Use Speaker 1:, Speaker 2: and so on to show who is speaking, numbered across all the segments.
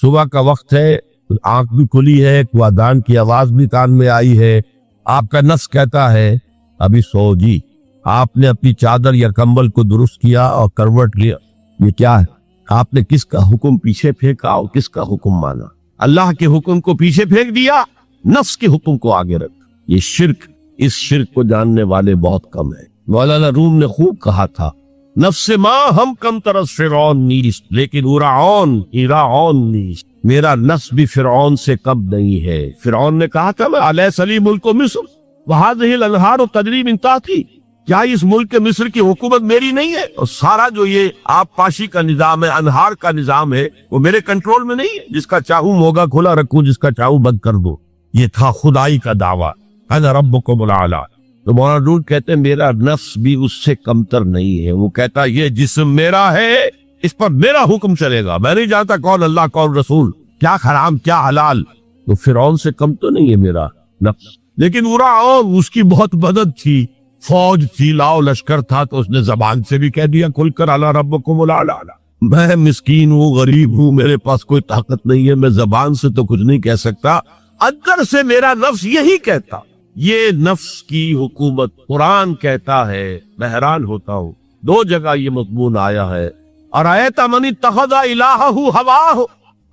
Speaker 1: صبح کا وقت ہے، آنکھ بھی کھلی ہے، اذان کی آواز بھی کان میں آئی ہے، آپ کا نفس کہتا ہے ابھی سو جی۔ آپ نے اپنی چادر یا کمبل کو درست کیا اور کروٹ لیا، یہ کیا ہے؟ آپ نے کس کا حکم پیچھے پھینکا اور کس کا حکم مانا؟ اللہ کے حکم کو پیچھے پھینک دیا، نفس کے حکم کو آگے رکھ۔ یہ شرک، اس شرک کو جاننے والے بہت کم ہیں۔ مولانا روم نے خوب کہا تھا، نفس ما ہم کم ترس فرعون نیست لیکن ایرعون نیست، میرا نفس بھی فرعون سے کم نہیں ہے۔ فرعون نے کہا تھا میں الیس لی ملک مصر وہذہ الانہار تجری من تحتی، کیا اس ملک مصر کی حکومت میری نہیں ہے؟ اور سارا جو یہ آب پاشی کا نظام ہے، انہار کا نظام ہے، وہ میرے کنٹرول میں نہیں ہے؟ جس کا چاہوں موگا کھلا رکھوں، جس کا چاہوں بند کر دو۔ یہ تھا خدائی کا دعویٰ، انا ربکم الاعلی۔ تو مولانا رول کہتے ہیں میرا نفس بھی اس سے کمتر نہیں ہے۔ وہ کہتا یہ جسم میرا ہے، اس پر میرا حکم چلے گا، میں نہیں جانتا کون اللہ کون رسول، کیا حرام کیا حلال۔ تو فرعون سے کم تو نہیں ہے میرا نفس، لیکن فرعون اس کی بہت مدد تھی، فوج تھی، لاؤ لشکر تھا، تو اس نے زبان سے بھی کہہ دیا کھل کر الا ربکم الاعلی۔ میں مسکین ہوں، غریب ہوں، میرے پاس کوئی طاقت نہیں ہے، میں زبان سے تو کچھ نہیں کہہ سکتا، اندر سے میرا نفس یہی کہتا۔ یہ نفس کی حکومت قرآن کہتا ہے، میں حیران ہوتا ہوں، دو جگہ یہ مضمون آیا ہے، ارأیت من اتخذ الہہ ہواہ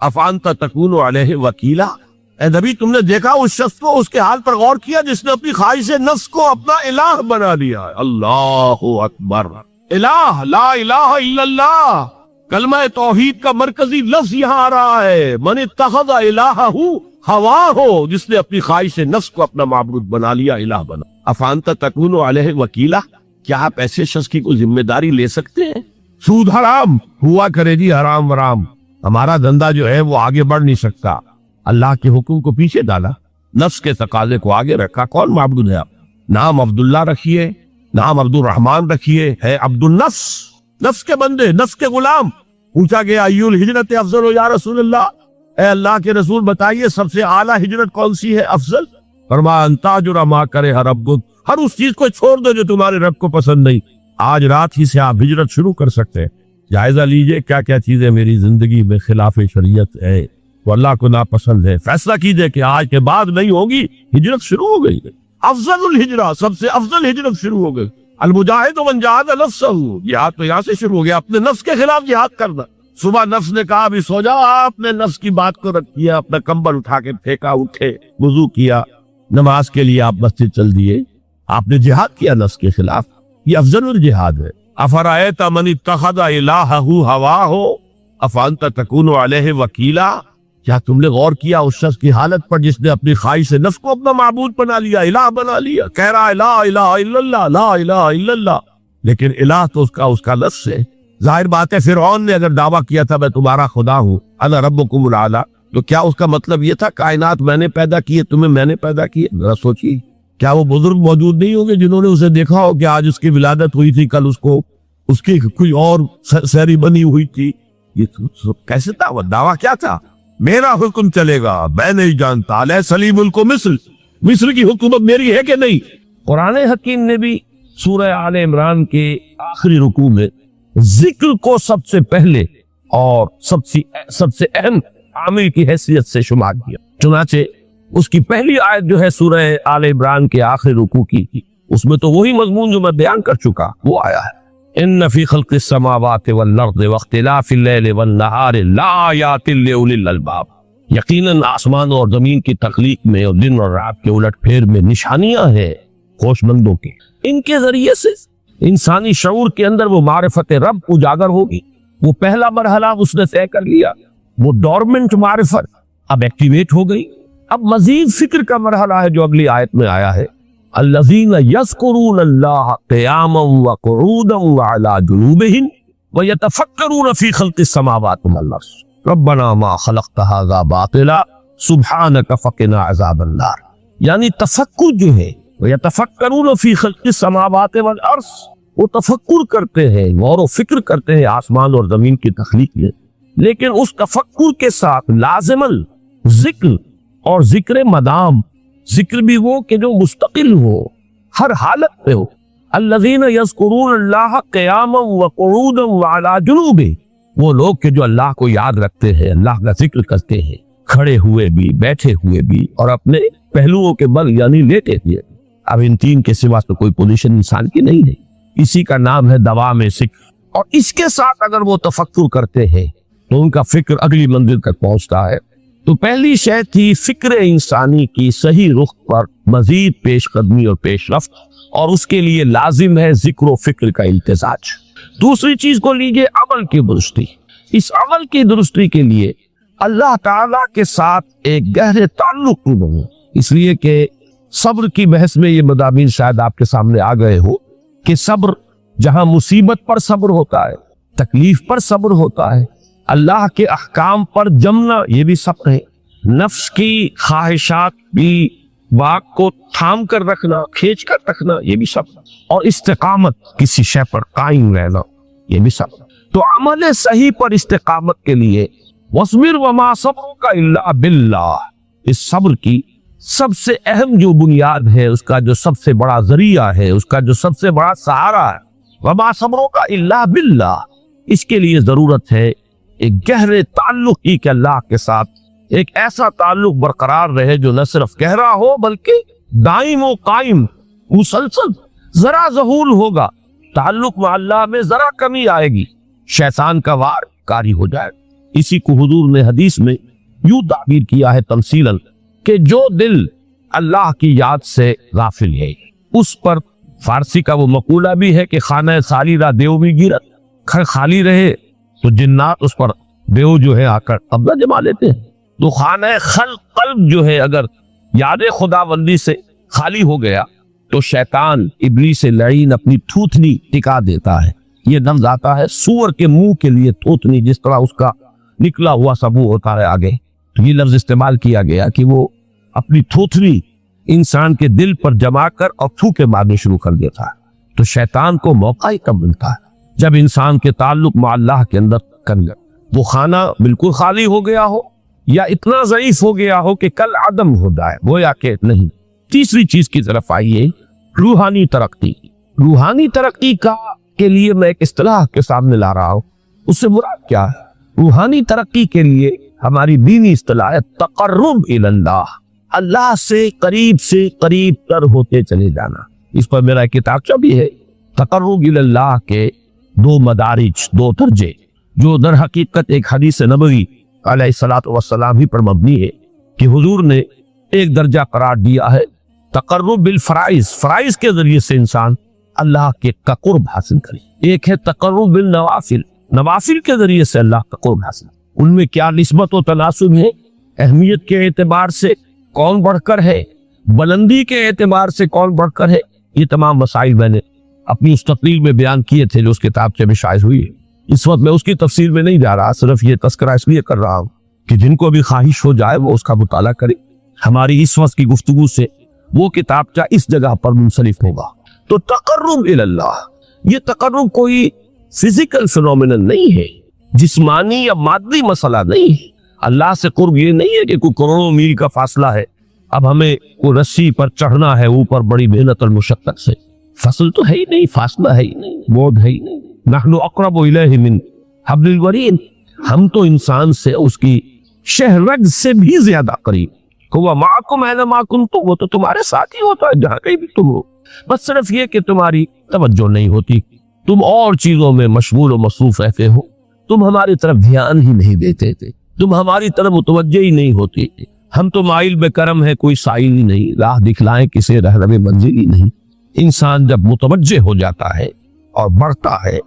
Speaker 1: افانت تکون علیہ وکیلا۔ اے نبی تم نے دیکھا اس شخص کو، اس کے حال پر غور کیا جس نے اپنی خواہش نفس کو اپنا الہ بنا لیا ہے۔ اللہ اکبر، الہ لا الہ الا اللہ، کلمہ توحید کا مرکزی لفظ یہاں آ رہا ہے، من اتخذ الہہ ہوا ہو، جس نے اپنی خواہش نفس کو اپنا معبود بنا لیا، الہ بنا۔ افانت تکون علیہ وکیلا، کیا آپ ایسے شخص کی کوئی ذمہ داری لے سکتے ہیں؟ سود حرام ہوا کرے جی، حرام ورام، ہمارا دھندا جو ہے وہ آگے بڑھ نہیں سکتا۔ اللہ کے حکم کو پیچھے ڈالا، نفس کے تقاضے کو آگے رکھا۔ کون معبود ہے آپ؟ نام عبداللہ رکھیے، نام عبد الرحمن رکھیے، ہے عبد النفس، نفس کے بندے، نفس کے غلام۔ پوچھا گیا ایو الہجرت افضل یا رسول اللہ، اے اللہ کے رسول بتائیے سب سے اعلیٰ ہجرت کون سی ہے، افضل؟ فرمایا ان تاجر ما کرے ربک، ہر اس چیز کو چھوڑ دو جو تمہارے رب کو پسند نہیں۔ آج رات ہی سے آپ ہجرت شروع کر سکتے ہیں۔ جائزہ لیجئے کیا کیا چیزیں میری زندگی میں خلاف شریعت ہے، وہ اللہ کو ناپسند ہے، فیصلہ کیجئے کہ آج کے بعد نہیں ہوگی، ہجرت شروع ہو گئی۔ افضل الہجرہ، سب سے افضل ہجرت شروع ہو گئی۔ المجاہد من جاہد نفسہ، جہاد تو یہاں سے شروع ہو گیا، اپنے نفس کے خلاف جہاد کرنا۔ صبح نفس نے کہا ابھی سو جاؤ، آپ نے نفس کی بات کو رکھ دیا، اپنا کمبل اٹھا کے پھینکا، اٹھے، وضو کیا، نماز کے لیے آپ مسجد چل دیے، آپ نے جہاد کیا نفس کے خلاف۔ یہ افضل الجہاد ہے۔ افرأیت من اتخذ الہہ ہواہ افانت تکون علیہ وکیلا، کیا تم نے غور کیا اس شخص کی حالت پر جس نے اپنی خواہش نفس کو اپنا معبود بنا لیا، الہ بنا لیا، کہہ رہا ہے لا الہ الا اللہ، لا الہ الا اللہ، لیکن الہ تو اس کا لفظ ہے۔ ظاہر بات ہے فرعون نے اگر دعویٰ کیا تھا میں تمہارا خدا ہوں، انا ربکم الاعلی، تو کیا اس کا مطلب یہ تھا کائنات میں نے پیدا کی ہے، تمہیں میں نے پیدا کی ہے؟ ذرا سوچیے، کیا وہ بزرگ موجود نہیں ہوں گے جنہوں نے اسے دیکھا ہو کہ آج اس کی ولادت ہوئی تھی، کل اس کی کوئی اور سیری بنی ہوئی تھی؟ یہ کیسے تھا؟ وہ دعویٰ کیا تھا؟ میرا حکم چلے گا، میں نہیں جانتا، الیس لی ملک مصر کی حکومت میری ہے کہ نہیں؟ قرآن حکیم نے بھی سورہ آل عمران کے آخری رکوع میں ذکر کو سب سے پہلے اور سب سے اہم عامل کی حیثیت سے شمار کیا۔ چنانچہ اس کی پہلی آیت جو ہے سورہ آل عمران کے آخری رکوع کی، اس میں تو وہی مضمون جو میں بیان کر چکا وہ آیا ہے، ان فی خلق السماوات والارض واختلاف اللیل والنہار لآیات لأولی الالباب، یقیناً آسمان اور زمین کی تخلیق میں اور دن اور رات کے الٹ پھیر میں نشانیاں ہیں ہوش مندوں کی۔ ان کے ذریعے سے انسانی شعور کے اندر وہ معرفت رب اجاگر ہوگی۔ وہ پہلا مرحلہ اس نے طے کر لیا، وہ ڈورمنٹ معرفت اب ایکٹیویٹ ہو گئی۔ اب مزید فکر کا مرحلہ ہے جو اگلی آیت میں آیا ہے، الذین یذکرون اللہ قیاما وقعودا وعلی جنوبہم ویتفکرون فی خلق السماوات والارض ربنا ما خلقت ھذا باطلا سبحانک فقنا عذاب النار۔ یعنی تفکر جو ہے، ویتفکرون فی خلق السماوات والارض، وہ تفکر کرتے ہیں، غور و فکر کرتے ہیں آسمان اور زمین کی تخلیق میں، لیکن اس تفکر کے ساتھ لازماً ذکر اور ذکر مدام، ذکر بھی وہ کہ جو مستقل ہو، ہر حالت پہ ہو۔ الذین یذکرون اللہ قیاما وقعودا وعلی جنوبہم، وہ لوگ کہ جو اللہ کو یاد رکھتے ہیں، اللہ کا ذکر کرتے ہیں، کھڑے ہوئے بھی، بیٹھے ہوئے بھی، اور اپنے پہلوؤں کے بل یعنی لیٹے ہوئے۔ اب ان تین کے سوا تو کوئی پوزیشن انسان کی نہیں ہے، اسی کا نام ہے دوام ذکر۔ اور اس کے ساتھ اگر وہ تفکر کرتے ہیں تو ان کا فکر اگلی منزل تک پہنچتا ہے۔ تو پہلی شے تھی فکر انسانی کی صحیح رخ پر مزید پیش قدمی اور پیش رفت، اور اس کے لیے لازم ہے ذکر و فکر کا امتزاج۔ دوسری چیز کو لیجئے عمل کی درستی۔ اس عمل کی درستی کے لیے اللہ تعالیٰ کے ساتھ ایک گہرے تعلق کی بنو، اس لیے کہ صبر کی بحث میں یہ مضامین شاید آپ کے سامنے آ گئے ہو کہ صبر جہاں مصیبت پر صبر ہوتا ہے، تکلیف پر صبر ہوتا ہے، اللہ کے احکام پر جمنا یہ بھی صبر ہے، نفس کی خواہشات کی واق کو تھام کر رکھنا، کھینچ کر رکھنا یہ بھی صبر، اور استقامت کسی شے پر قائم رہنا یہ بھی صبر۔ تو عمل صحیح پر استقامت کے لیے وَاصْبِرْ وَمَا صَبْرُكَ إِلَّا بِاللَّهِ، اس صبر کی سب سے اہم جو بنیاد ہے، اس کا جو سب سے بڑا ذریعہ ہے، اس کا جو سب سے بڑا سہارا ہے، وَمَا صَبْرُكَ إِلَّا بِاللَّهِ، اس کے لیے ضرورت ہے ایک گہرے تعلق کی کہ اللہ کے ساتھ ایک ایسا تعلق برقرار رہے جو نہ صرف گہرا ہو بلکہ دائم و قائم مسلسل۔ ذرا ظہول ہوگا تعلق مع اللہ میں، ذرا کمی آئے گی، شیطان کا وار کاری ہو جائے۔ اسی کو حضور نے حدیث میں یوں تعبیر کیا ہے تمثیلاً کہ جو دل اللہ کی یاد سے غافل ہے اس پر، فارسی کا وہ مقولہ بھی ہے کہ خانہ سالی را دیو بھی گیرت، گھر خالی رہے تو جنات اس پر دیو جو ہے آ کر قبضہ جما لیتے ہیں۔ تو خانہ قلب جو ہے اگر یاد خداوندی سے خالی ہو گیا تو شیطان ابلیس لعین اپنی تھوتنی ٹکا دیتا ہے۔ یہ لفظ آتا ہے سور کے منہ کے لیے تھوتنی، جس طرح اس کا نکلا ہوا سبو ہوتا ہے آگے، تو یہ لفظ استعمال کیا گیا کہ وہ اپنی تھوتنی انسان کے دل پر جما کر اور تھوکے مارنے شروع کر دیتا ہے۔ تو شیطان کو موقع ہی کب ملتا ہے جب انسان کے تعلق مع اللہ کے اندر کنگر وہ خانہ بالکل خالی ہو گیا ہو یا اتنا ضعیف ہو گیا ہو کہ کل عدم ہو جائے، گویا کہ نہیں۔ تیسری چیز کی طرف آئیے، روحانی ترقی۔ روحانی ترقی کے لیے میں ایک اصطلاح کے سامنے لا رہا ہوں، اس سے مراد کیا ہے؟ روحانی ترقی کے لیے ہماری دینی اصطلاح ہے تقرب الی اللہ، اللہ سے قریب تر ہوتے چلے جانا۔ اس پر میرا ایک کتابچہ بھی ہے، تقرب الی اللہ کے دو مدارج، دو درجے، جو در حقیقت ایک حدیث نبوی علیہ الصلوۃ والسلام ہی پر مبنی ہے کہ حضور نے ایک درجہ قرار دیا ہے تقرب بالفرائض، فرائض کے ذریعے سے انسان اللہ کے قرب حاصل کرے۔ ایک ہے تقرب بالنوافل، نوافل کے ذریعے سے اللہ کا قرب حاصل۔ ان میں کیا نسبت و تناسب ہے؟ اہمیت کے اعتبار سے کون بڑھ کر ہے، بلندی کے اعتبار سے کون بڑھ کر ہے، یہ تمام مسائل میں نے اپنی اس تقریر میں بیان کیے تھے جو اس کتاب سے بھی شائع ہوئی ہے۔ اس وقت میں اس کی تفصیل میں نہیں جا رہا، صرف یہ تذکرہ اس لیے کر رہا ہوں کہ جن کو بھی خواہش ہو جائے وہ اس کا مطالعہ کرے۔ ہماری اس وقت کی گفتگو سے وہ کتابچہ اس جگہ پر منسلک ہوگا۔ تو تقرب الی اللہ، یہ تقرب کوئی فزیکل فینومینل نہیں ہے، جسمانی یا مادی مسئلہ نہیں ہے۔ اللہ سے قرب یہ نہیں ہے کہ کوئی کروڑوں میل کا فاصلہ ہے، اب ہمیں کوئی رسی پر چڑھنا ہے اوپر بڑی محنت اور مشقت سے۔ فصل تو ہے ہی نہیں، فاصلہ ہے ہی نہیں، موت ہے ہی نہیں۔ نحن اقرب الیہ من حبل الورید، ہم تو انسان سے اس کی شہرگ سے بھی زیادہ قریب۔ ہوا معکم اینما کنتم، وہ تو تمہارے ساتھ ہی ہوتا ہے جہاں کہیں بھی تم ہو، بس صرف یہ کہ تمہاری توجہ نہیں ہوتی، تم اور چیزوں میں مشغول و مصروف رہتے ہو، تم ہماری طرف دھیان ہی نہیں دیتے تھے، تم ہماری طرف متوجہ ہی نہیں ہوتی تھے۔ ہم تو مائل بے کرم ہے، کوئی سائل ہی نہیں، راہ دکھلائیں کسے رہنم منزل ہی نہیں۔ انسان جب متوجہ ہو جاتا ہے اور بڑھتا ہے،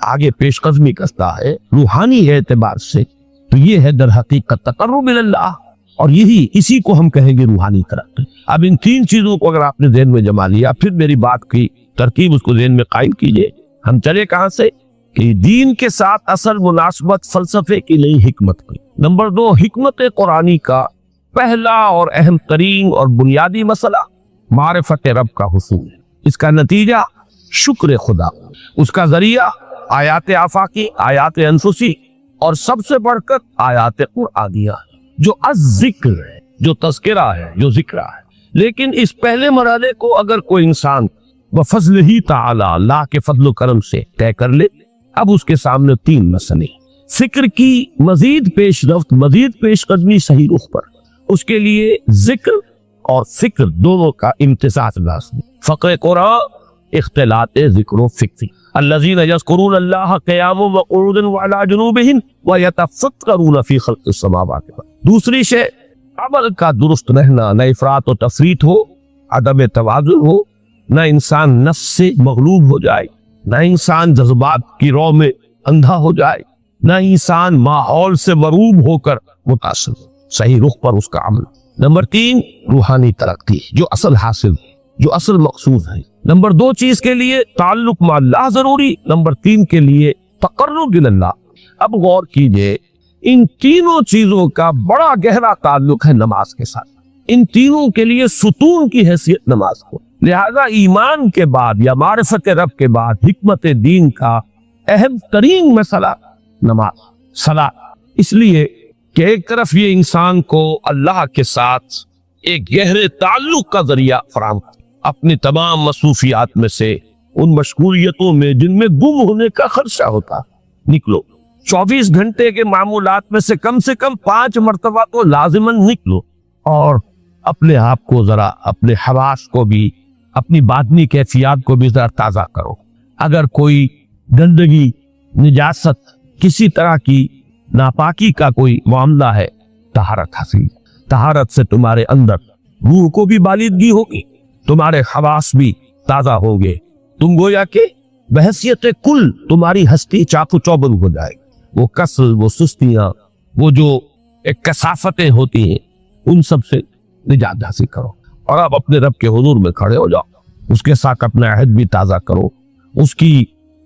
Speaker 1: آگے پیش قدمی کرتا ہے روحانی اعتبار سے، تو یہ ہے در حقیقت تقرب الی اللہ، اور اسی کو ہم کہیں گے روحانی ترقی۔ اب ان تین چیزوں کو اگر آپ نے ذہن میں جما لیا، پھر میری بات کی ترکیب اس کو ذہن میں قائم کیجئے۔ ہم چلے کہاں سے؟ کہ دین کے ساتھ اصل مناسبت فلسفے کی نہیں، حکمت کی۔ نمبر 2، حکمت قرآنی کا پہلا اور اہم ترین اور بنیادی مسئلہ معرفت رب کا حصول ہے، اس کا نتیجہ شکر خدا، اس کا ذریعہ آیات آفاقی، آیات انفسی، اور سب سے بڑھ کر آیات قرآنیہ جو الذکر ہے، جو تذکرہ ہے، جو ذکر ہے۔ لیکن اس پہلے مرحلے کو اگر کوئی انسان بفضل ہی تعالی، اللہ کے فضل و کرم سے طے کر لے، اب اس کے سامنے تین مسئلے، فکر کی مزید پیش رفت، مزید پیش قدمی صحیح رخ پر، اس کے لیے ذکر اور فکر دونوں کا امتزاج لازمی۔ فقہ قرآن اختلاط ذکر و فکر، الذین یذکرون اللہ قیاما وقعودا وعلی جنوبہم ویتفکرون فی خلق السماوات۔ دوسری شے عمل کا درست رہنا، نہ افراط و تفریط ہو، عدم توازن ہو، نہ انسان نفس سے مغلوب ہو جائے، نہ انسان جذبات کی رو میں اندھا ہو جائے، نہ انسان ماحول سے مروب ہو کر متاثر ہو، صحیح رخ پر اس کا عمل۔ نمبر 3 روحانی ترقی، جو اصل حاصل، جو اصل مقصود ہے۔ نمبر 2 چیز کے لیے تعلق مع اللہ ضروری، نمبر 3 کے لیے تقرب اللہ۔ اب غور کیجئے، ان تینوں چیزوں کا بڑا گہرا تعلق ہے نماز کے ساتھ، ان تینوں کے لیے ستون کی حیثیت نماز کو۔ لہذا ایمان کے بعد یا معرفت رب کے بعد حکمت دین کا اہم ترین مسئلہ نماز، صلاۃ، اس لیے کہ ایک طرف یہ انسان کو اللہ کے ساتھ ایک گہرے تعلق کا ذریعہ فراہم، اپنی تمام مصروفیات میں سے ان مشغولیتوں میں جن میں گم ہونے کا خدشہ ہوتا، نکلو۔ 24 گھنٹے کے معمولات میں سے کم 5 مرتبہ تو لازماً نکلو اور اپنے آپ کو ذرا، اپنے حواس کو بھی، اپنی باطنی کیفیات کو بھی ذرا تازہ کرو۔ اگر کوئی گندگی، نجاست، کسی طرح کی ناپاکی کا کوئی معاملہ ہے، طہارت حاصل، طہارت سے تمہارے اندر روح کو بھی بالندگی ہوگی، تمہارے حواس بھی تازہ ہوں گے، تم گویا کہ بحیثیت کل تمہاری ہستی چاق و چوبند ہو جائے گی۔ وہ کسل، وہ سستیاں، وہ جو ایک کثافتیں ہوتی ہیں، ان سب سے نجات حاصل کرو اور اب اپنے رب کے حضور میں کھڑے ہو جاؤ، اس کے ساتھ اپنا عہد بھی تازہ کرو، اس کی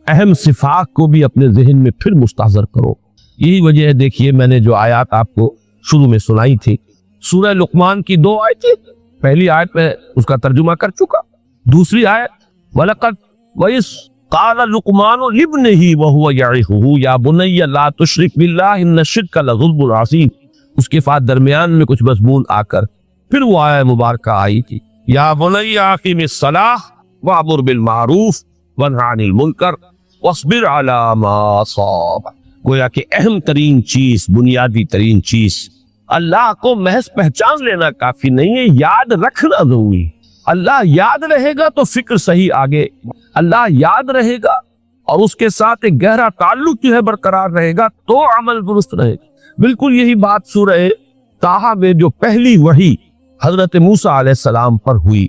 Speaker 1: اہم صفات کو بھی اپنے ذہن میں پھر مستحضر کرو۔ یہی وجہ ہے، دیکھیے میں نے جو آیات آپ کو شروع میں سنائی تھی، سورہ لقمان کی 2 آیتیں، پہلی آیت میں اس کا ترجمہ کر چکا، دوسری آیت وَلَقَدْ وَإِذْ قَالَ لُقْمَانُ لِابْنِهِ وَهُوَ يَعِظُهُ يَا بُنَيَّ لَا تُشْرِكْ بِاللَّهِ إِنَّ الشِّرْكَ لَظُلْمٌ عَظِيمٌ۔ اس کے بعد درمیان میں کچھ مضمون آ کر پھر وہ آیت مبارکہ آئی تھی، یا بنی اقیم الصلاۃ وامر بالمعروف وانہ عن المنکر واصبر علی ما اصابک۔ گویا کہ اہم ترین چیز، بنیادی ترین چیز، اللہ کو محض پہچان لینا کافی نہیں ہے، یاد رکھنا ضروری ہے۔ اللہ یاد رہے گا تو فکر صحیح آگے، اللہ یاد رہے گا اور اس کے ساتھ ایک گہرا تعلق جو ہے برقرار رہے گا تو عمل درست رہے گا۔ بالکل یہی بات سورہ طٰہٰ میں جو پہلی وحی حضرت موسیٰ علیہ السلام پر ہوئی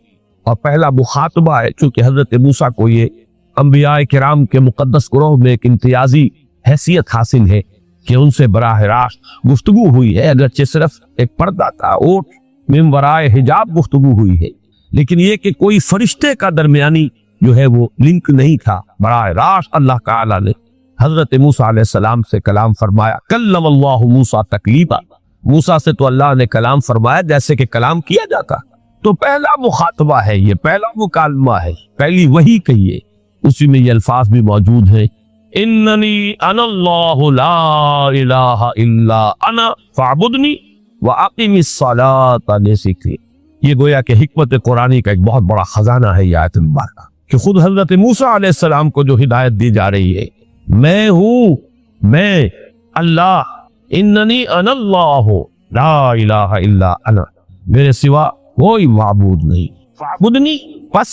Speaker 1: اور پہلا مخاطبہ ہے، چونکہ حضرت موسیٰ کو یہ انبیاء کرام کے مقدس گروہ میں ایک امتیازی حیثیت حاصل ہے کہ ان سے براہ راست گفتگو ہوئی ہے، اگرچہ صرف ایک پردہ تھا، اوٹ من ورائے حجاب گفتگو ہوئی ہے، لیکن یہ کہ کوئی فرشتے کا درمیانی جو ہے وہ لنک نہیں تھا، براہ راست اللہ تعالیٰ نے حضرت موسیٰ علیہ السلام سے کلام فرمایا۔ کلم اللہ موسیٰ تکلیما، موسیٰ سے تو اللہ نے کلام فرمایا جیسے کہ کلام کیا جاتا، تو پہلا مخاطبہ ہے، یہ پہلا مکالمہ ہے، پہلی وحی کہیے، اسی میں یہ الفاظ بھی موجود ہیں، اننی انا اللہ لا الہ الا انا فاعبدنی واقم الصلاۃ لذکری۔ یہ گویا کہ حکمت قرآنی کا ایک بہت بڑا خزانہ ہے یہ آیت مبارکہ، کہ خود حضرت موسیٰ علیہ السلام کو جو ہدایت دی جا رہی ہے، میں ہوں، میں اللہ، اننی انا اللہ لا الہ الا انا، میرے سوا کوئی معبود نہیں، فاعبدنی، پس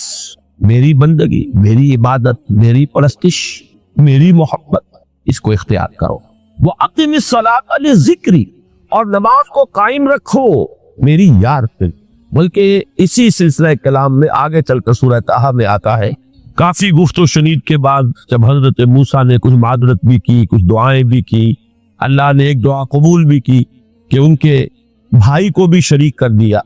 Speaker 1: میری بندگی، میری عبادت، میری پرستش، میری محبت، اس کو اختیار کرو۔ وَأَقِمِ الصَّلَاةَ لِذِكْرِي، اور نماز کو قائم رکھو میری یاد پہ۔ بلکہ اسی سلسلہ کلام میں آگے چل کر سورہ طٰہٰ میں آتا ہے، کافی گفت و شنید کے بعد جب حضرت موسیٰ نے کچھ معذرت بھی کی، کچھ دعائیں بھی کی، اللہ نے ایک دعا قبول بھی کی کہ ان کے بھائی کو بھی شریک کر دیا،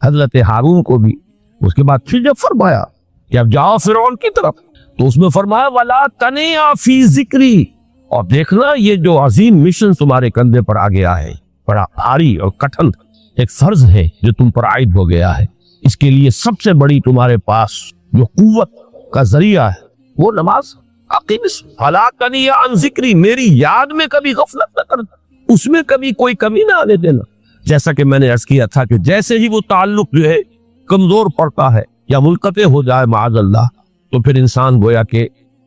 Speaker 1: حضرت ہارون کو بھی۔ اس کے بعد پھر جب فرمایا کہ اب جاؤ فرعون کی طرف، تو اس میں فرمایا وَلَا تَنِعَ فِي ذِكْرِي، اور دیکھنا یہ جو عظیم مشن تمہارے کندھے پر آ گیا ہے، بڑا بھاری اور کٹھن ایک فرض ہے جو تم پر عائد ہو گیا ہے، اس کے لیے سب سے بڑی تمہارے پاس جو قوت کا ذریعہ ہے وہ نماز۔ فَلَا تَنِعَ عَنْ ذِكْرِي، میری یاد میں کبھی غفلت نہ کرنا، اس میں کبھی کوئی کمی نہ آنے دینا۔ جیسا کہ میں نے عرض کیا تھا کہ جیسے ہی وہ تعلق جو ہے کمزور پڑتا ہے یا منقطع ہو جائے معاذ اللہ، تو پھر انسان گویا کہ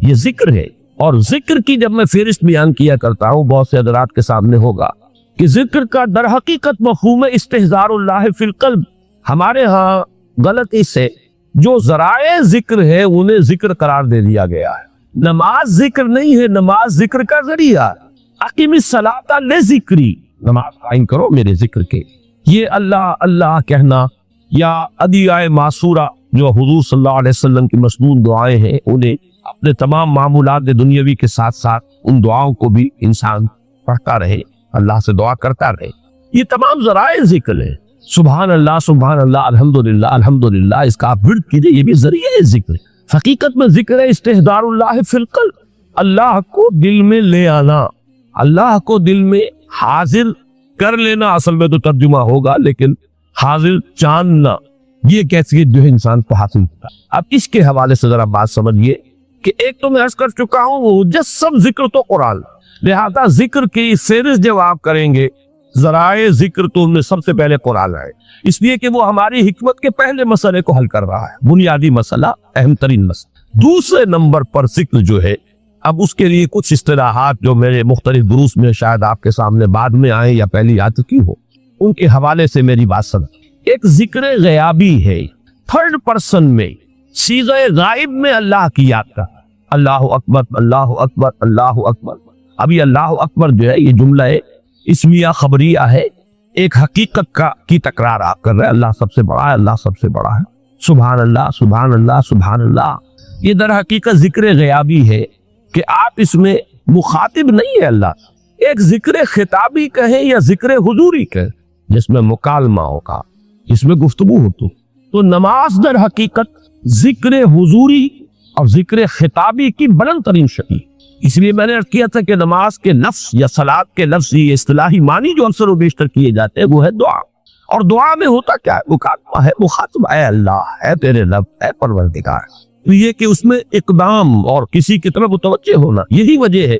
Speaker 1: یہ ذکر ہے. اور ذکر کی جب میں فہرست بیان کیا کرتا ہوں بہت سے حضرات کے سامنے ہوگا کہ ذکر کا در حقیقت مفہوم ہے استحضار اللہ فی القلب. ہمارے ہاں غلطی سے جو ذرائع ذکر ہے انہیں ذکر قرار دے دیا گیا ہے. نماز ذکر نہیں ہے، نماز ذکر کا ذریعہ. اقیم الصلاۃ لذکری، نماز قائم کرو میرے ذکر کے. یہ اللہ اللہ کہنا یا ادعیائے معصورہ جو حضور صلی اللہ علیہ وسلم کی مسنون دعائیں ہیں، انہیں اپنے تمام معمولات دنیاوی کے ساتھ ساتھ ان دعاؤں کو بھی انسان پڑھتا رہے، اللہ سے دعا کرتا رہے. یہ تمام ذرائع ذکر ہے. سبحان اللہ الحمدللہ الحمدللہ، اس کا آپ ورد کیجئے، یہ بھی ذریعہ ذکر ہے. حقیقت میں ذکر ہے استحضار اللہ فی القلب، اللہ کو دل میں لے آنا، اللہ کو دل میں حاضر کر لینا. اصل میں تو ترجمہ ہوگا لیکن حاضر جاننا، یہ کیفیت جو ہے انسان کو حاصل ہوتا ہے. اب اس کے حوالے سے ذرا بات سمجھیے کہ ایک تو میں عرض کر چکا ہوں وہ مجسم ذکر تو قرآن، لہذا ذکر کی فہرست جب آپ کریں گے ذرائع ذکر تو ان میں سب سے پہلے قرآن ہے، اس لیے کہ وہ ہماری حکمت کے پہلے مسئلے کو حل کر رہا ہے، بنیادی مسئلہ، اہم ترین مسئلہ. دوسرے نمبر پر ذکر جو ہے، اب اس کے لیے کچھ اصطلاحات جو میرے مختلف دروس میں شاید آپ کے سامنے بعد میں آئیں یا پہلی آ چکی ہو، ان کے حوالے سے میری بات سمجھ. ایک ذکر غیابی ہے، تھرڈ پرسن میں، صیغہ غائب میں اللہ کی یاد کا، اللہ اکبر اللہ اکبر اللہ اکبر. ابھی اللہ اکبر جو ہے یہ جملہ ہے اسمیہ خبریہ ہے، ایک حقیقت کی تکرار آپ کر رہے ہیں، اللہ سب سے بڑا ہے، اللہ سب سے بڑا ہے. سبحان اللہ سبحان اللہ سبحان اللہ. یہ در حقیقت ذکر غیابی ہے کہ آپ اس میں مخاطب نہیں ہے اللہ، ایک ذکر خطابی کہیں یا ذکر حضوری کہیں جس میں مکالمہ ہوگا، اس میں گفتگو ہوتی. تو نماز در حقیقت ذکر حضوری اور ذکر خطابی کی بلند ترین شکل. اس لیے میں نے عرض کیا تھا کہ نماز کے لفظ یا صلاۃ کے لفظ یہ اصطلاحی معنی جو اکثر و بیشتر کیے جاتے ہیں وہ ہے دعا. اور دعا میں ہوتا کیا ہے؟ مکالمہ ہے، مخاطب اے اللہ، اے تیرے رب، اے پروردگار. یہ کہ اس میں اقدام اور کسی کی طرف متوجہ ہونا. یہی وجہ ہے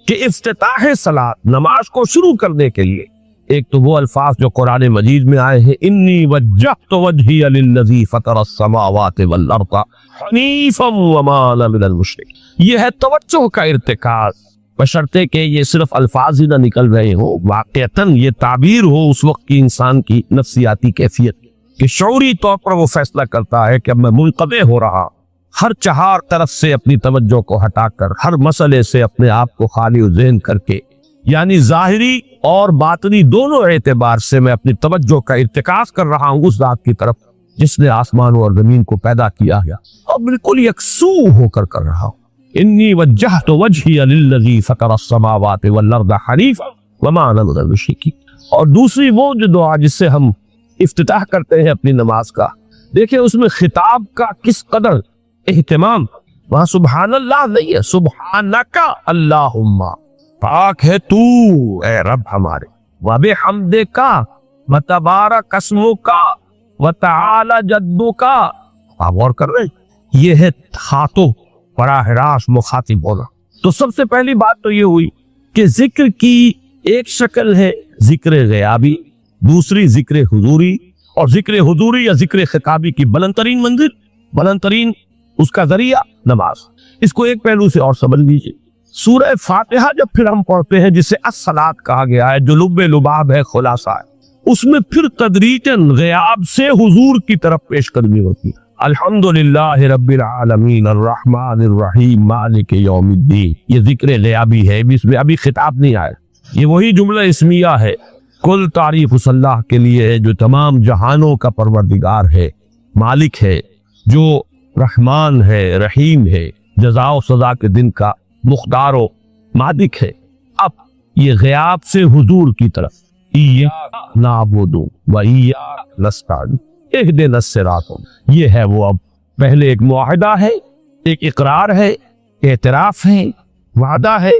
Speaker 1: کہ افتتاح صلاۃ، نماز کو شروع کرنے کے لیے ایک تو وہ الفاظ جو قرآن مجید میں آئے ہیں، انی وجہت وجہی للذی فطر السماوات والارض حنیفا وما انا من المشرکین. یہ ہے توجہ کا ارتکاز، بشرطے کہ یہ صرف الفاظ ہی نہ نکل رہے ہوں، واقعتاً یہ تعبیر ہو اس وقت کی انسان کی نفسیاتی کیفیت کہ شعوری طور پر وہ فیصلہ کرتا ہے کہ اب میں منقطع ہو رہا، ہر چہار طرف سے اپنی توجہ کو ہٹا کر، ہر مسئلے سے اپنے آپ کو خالی و ذہن کر کے، یعنی ظاہری اور باطنی دونوں اعتبار سے میں اپنی توجہ کا ارتکاز کر رہا ہوں اس ذات کی طرف جس نے آسمانوں اور زمین کو پیدا کیا ہے، اور بالکل یکسو ہو کر رہا ہوں. انی وجہت وجہی للذی فطر السماوات والارض حنیفا وما انا من المشرکین. اور دوسری وہ جو دعا جس سے ہم افتتاح کرتے ہیں اپنی نماز کا، دیکھیں اس میں خطاب کا کس قدر اہتمام. وہاں سبحان اللہ نہیں ہے، سبحانک اللہم، پاک ہے تو اے رب ہمارے، وبحمدک وتبارک اسمک وتعالی جدک. آپ غور کر رہے ہیں، یہ ہے ہاتھوں براہ راست مخاطب ہونا. تو سب سے پہلی بات تو یہ ہوئی کہ ذکر کی ایک شکل ہے ذکر غیابی، دوسری ذکر حضوری، اور ذکر حضوری یا ذکر خطابی کی بلند ترین منزل، بلند ترین اس کا ذریعہ نماز. اس کو ایک پہلو سے اور سمجھ لیجیے. سورہ فاتحہ جب پھر ہم پڑھتے ہیں جسے الصلاۃ کہا گیا ہے، جو لب لباب ہے، خلاصہ ہے، اس میں پھر تدریجاً غیاب سے حضور کی طرف پیش قدمی ہوتی ہے. الحمدللہ رب العالمین الرحمن الرحیم مالک یوم الدین. یہ ذکر غیابی ہے، اس میں ابھی خطاب نہیں آیا. یہ وہی جملہ اسمیہ ہے، کل تعریف اس اللہ کے لیے ہے جو تمام جہانوں کا پروردگار ہے، مالک ہے، جو رحمان ہے، رحیم ہے، جزا و سزا کے دن کا مختار و مالک ہے. اب یہ غیاب سے حضور کی طرف، ایاک نعبد و ایاک نستعین اہدنا الصراط. یہ ہے وہ. اب پہلے ایک معاہدہ ہے، ایک اقرار ہے، اعتراف ہے، وعدہ ہے،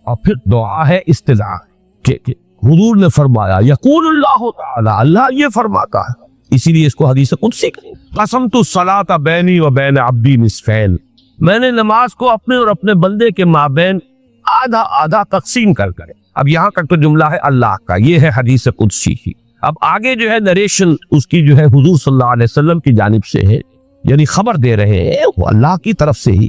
Speaker 1: اور پھر دعا ہے، استدعاء کہ حضور نے فرمایا، یقول اللہ تعالی، اللہ یہ فرماتا ہے. اسی لیے اس کو حدیث قدسی قسمت الصلاۃ بینی و بین عبدی نصفین، میں نے نماز کو اپنے اور اپنے بندے کے مابین آدھا آدھا تقسیم کر. اب یہاں تک تو جملہ ہے اللہ کا، یہ ہے حدیث قدسی کی. اب آگے جو ہے نریشن اس کی جو ہے حضور صلی اللہ علیہ وسلم کی جانب سے ہے، یعنی خبر دے رہے ہیں وہ اللہ کی طرف سے ہی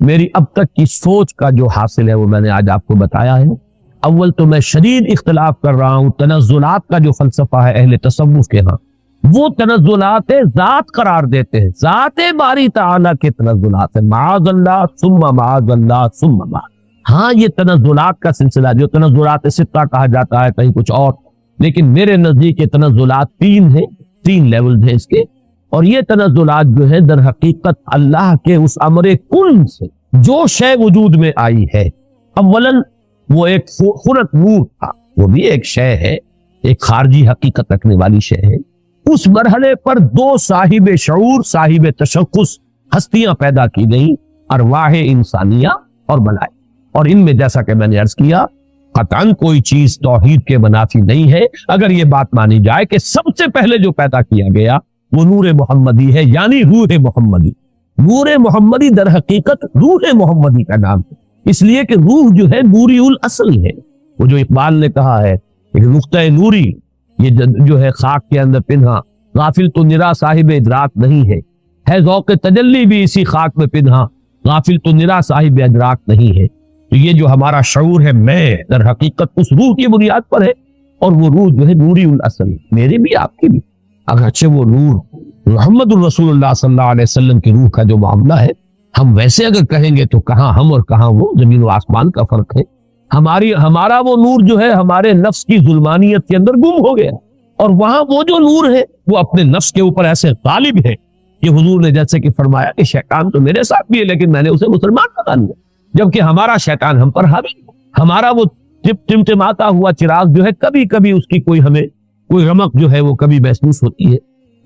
Speaker 1: میری اب تک کی سوچ کا جو حاصل ہے وہ میں نے آج آپ کو بتایا ہے۔ اول تو میں شدید اختلاف کر رہا ہوں تنزلات کا جو فلسفہ ہے اہل تصوف کے ہاں، وہ تنزلات ذات قرار دیتے ہیں، ذات باری تعالیٰ کے تنزلات ہیں، معاذ اللہ ثم معاذ اللہ ثم معاذ۔ ہاں یہ تنزلات کا سلسلہ جو تنزلات ستہ کہا جاتا ہے کہیں کچھ اور، لیکن میرے نزدیک یہ تنزلات تین ہیں، تین لیول ہیں اس کے، اور یہ تنزلات جو ہے در حقیقت اللہ کے اس امر کن سے جو شے وجود میں آئی ہے۔ اولاً وہ ایک خلق نور تھا، وہ بھی ایک شے ہے، ایک خارجی حقیقت رکھنے والی شے ہے۔ اس مرحلے پر دو صاحب شعور، صاحب تشخص ہستیاں پیدا کی گئیں، ارواح انسانیہ اور ملائکہ، اور ان میں جیسا کہ میں نے عرض کیا قطعاً کوئی چیز توحید کے منافی نہیں ہے اگر یہ بات مانی جائے کہ سب سے پہلے جو پیدا کیا گیا وہ نور محمدی ہے، یعنی روح محمدی۔ نور محمدی در حقیقت روح محمدی کا نام ہے، اس لیے کہ روح جو ہے نوری الاصل ہے۔ وہ جو اقبال نے کہا ہے کہ نقطہ نوری یہ جو ہے خاک کے اندر پنہا، غافل تو نرا صاحب ادراک نہیں ہے ذوق تجلی بھی اسی خاک میں پنہا، غافل تو نرا صاحب ادراک نہیں ہے۔ تو یہ جو ہمارا شعور ہے میں در حقیقت اس روح کی بنیاد پر ہے، اور وہ روح جو ہے نوری الاصل ہے، میری بھی آپ کی بھی۔ اگرچہ وہ نور محمد الرسول اللہ صلی اللہ علیہ وسلم کی روح کا جو معاملہ ہے، ہم ویسے اگر کہیں گے تو کہاں ہم اور کہاں وہ، زمین و آسمان کا فرق ہے۔ ہمارا وہ نور جو ہے ہمارے نفس کی ظلمانیت کے اندر گم ہو گیا، اور وہاں وہ جو نور ہے وہ اپنے نفس کے اوپر ایسے غالب ہے کہ حضور نے جیسے کہ فرمایا کہ شیطان تو میرے ساتھ بھی ہے لیکن میں نے اسے مسلمان بنا لیا، جبکہ ہمارا شیطان ہم پر حاوی، ہمارا وہ ٹمٹماتا ہوا چراغ جو ہے کبھی کبھی اس کی کوئی رمق جو ہے وہ کبھی محسوس ہوتی ہے۔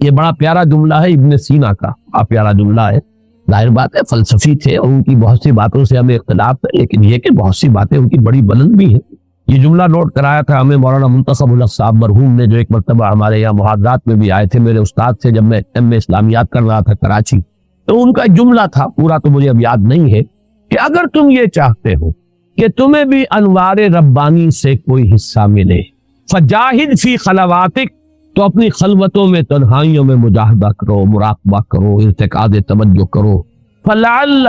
Speaker 1: یہ بڑا پیارا جملہ ہے ابن سینا کا، پیارا جملہ ہے، ظاہر بات ہے فلسفی تھے اور ان کی بہت سی باتوں سے ہمیں اختلاف ہے، لیکن یہ کہ بہت سی باتیں ان کی بڑی بلند بھی ہیں۔ یہ جملہ نوٹ کرایا تھا ہمیں مولانا منتخب الحق صاحب مرحوم نے، جو ایک مرتبہ ہمارے یہاں محاضرات میں بھی آئے تھے میرے استاد سے، جب میں ایم.اے. اسلامیات کر رہا تھا کراچی، تو ان کا جملہ تھا، پورا تو مجھے اب یاد نہیں ہے، کہ اگر تم یہ چاہتے ہو کہ تمہیں بھی انوار ربانی سے کوئی حصہ ملے فجاہد فی خلواتک، تو اپنی خلوتوں میں تنہائیوں میں مجاہدہ کرو، مراقبہ کرو، ارتکاز توجہ کرو، فلعل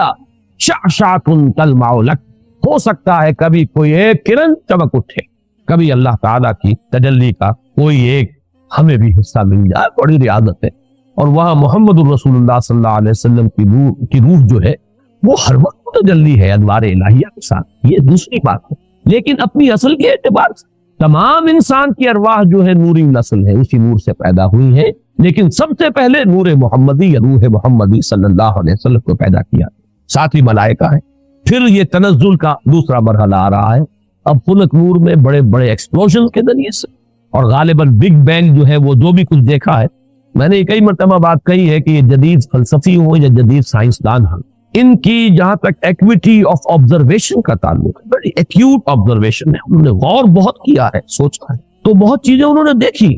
Speaker 1: شعشعۃ تلمع لک، ہو سکتا ہے کبھی کوئی ایک کرن چمک اٹھے، کبھی اللہ تعالیٰ کی تجلی کا کوئی ایک ہمیں بھی حصہ مل جائے، بڑی ریاضت ہے۔ اور وہاں محمد الرسول اللہ صلی اللہ علیہ وسلم کی روح جو ہے وہ ہر وقت تجلی ہے انوار الہیہ کے ساتھ، یہ دوسری بات ہے، لیکن اپنی اصل کے اعتبار سے تمام انسان کی ارواح جو ہے نوری نسل ہے، اسی نور سے پیدا ہوئی ہے، لیکن سب سے پہلے نور محمدی یا روح محمدی صلی اللہ علیہ وسلم کو پیدا کیا، ساتھ ہی ملائکہ ہے۔ پھر یہ تنزل کا دوسرا مرحلہ آ رہا ہے، اب خلق نور میں بڑے بڑے ایکسپلوژن کے ذریعے سے، اور غالباً بگ بینگ جو ہے وہ جو بھی کچھ دیکھا ہے، میں نے کئی مرتبہ بات کہی ہے کہ یہ جدید فلسفی ہوں یا جدید سائنسدان ہوں، ان کی جہاں تک ایکویٹی آف آبزرویشن کا تعلق ہے، بڑی ایکیوٹ آبزرویشن ہے، انہوں نے غور بہت کیا ہے، سوچا ہے، تو بہت چیزیں انہوں نے دیکھی،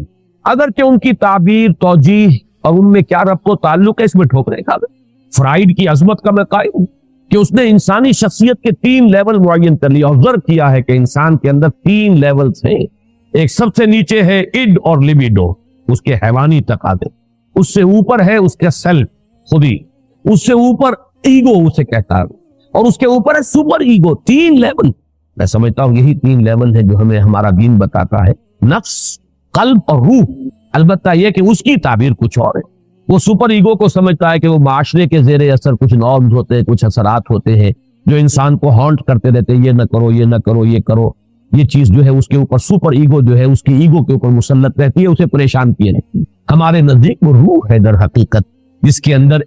Speaker 1: اگرچہ ان کی تعبیر، توجیہ اور ان میں کیا ربط و تعلق ہے اس میں ٹھوکریں کھا گئے۔ فرائیڈ کی عظمت کا میں قائل ہوں کہ اس نے انسانی شخصیت کے 3 لیول معین کر لیا، آبزرو کیا ہے کہ انسان کے اندر 3 لیولز ہیں، ایک سب سے نیچے ہے اڈ اور لیبیڈو، اس کے حیوانی تقاضے، اس سے اوپر ہے اس کے سیلف خودی، اس سے اوپر ایگو اسے کہتا ہے، اور اس کے اوپر ہے سپر ایگو۔ 3 لیول، میں سمجھتا ہوں یہی 3 لیول ہے جو ہمیں ہمارا دین بتاتا ہے، نفس، قلب اور روح۔ البتہ یہ کہ اس کی تعبیر کچھ اور ہے، وہ سپر ایگو کو سمجھتا ہے کہ وہ معاشرے کے زیر اثر کچھ نارمز ہوتے ہیں، کچھ اثرات ہوتے ہیں جو انسان کو ہانٹ کرتے رہتے ہیں، یہ نہ کرو، یہ نہ کرو، یہ کرو، یہ چیز جو ہے اس کے اوپر سپر ایگو جو ہے اس کی ایگو کے اوپر مسلط رہتی ہے، اسے پریشان کیے رہتی ہے۔ ہمارے نزدیک وہ روح ہے در حقیقت، جس کے اندر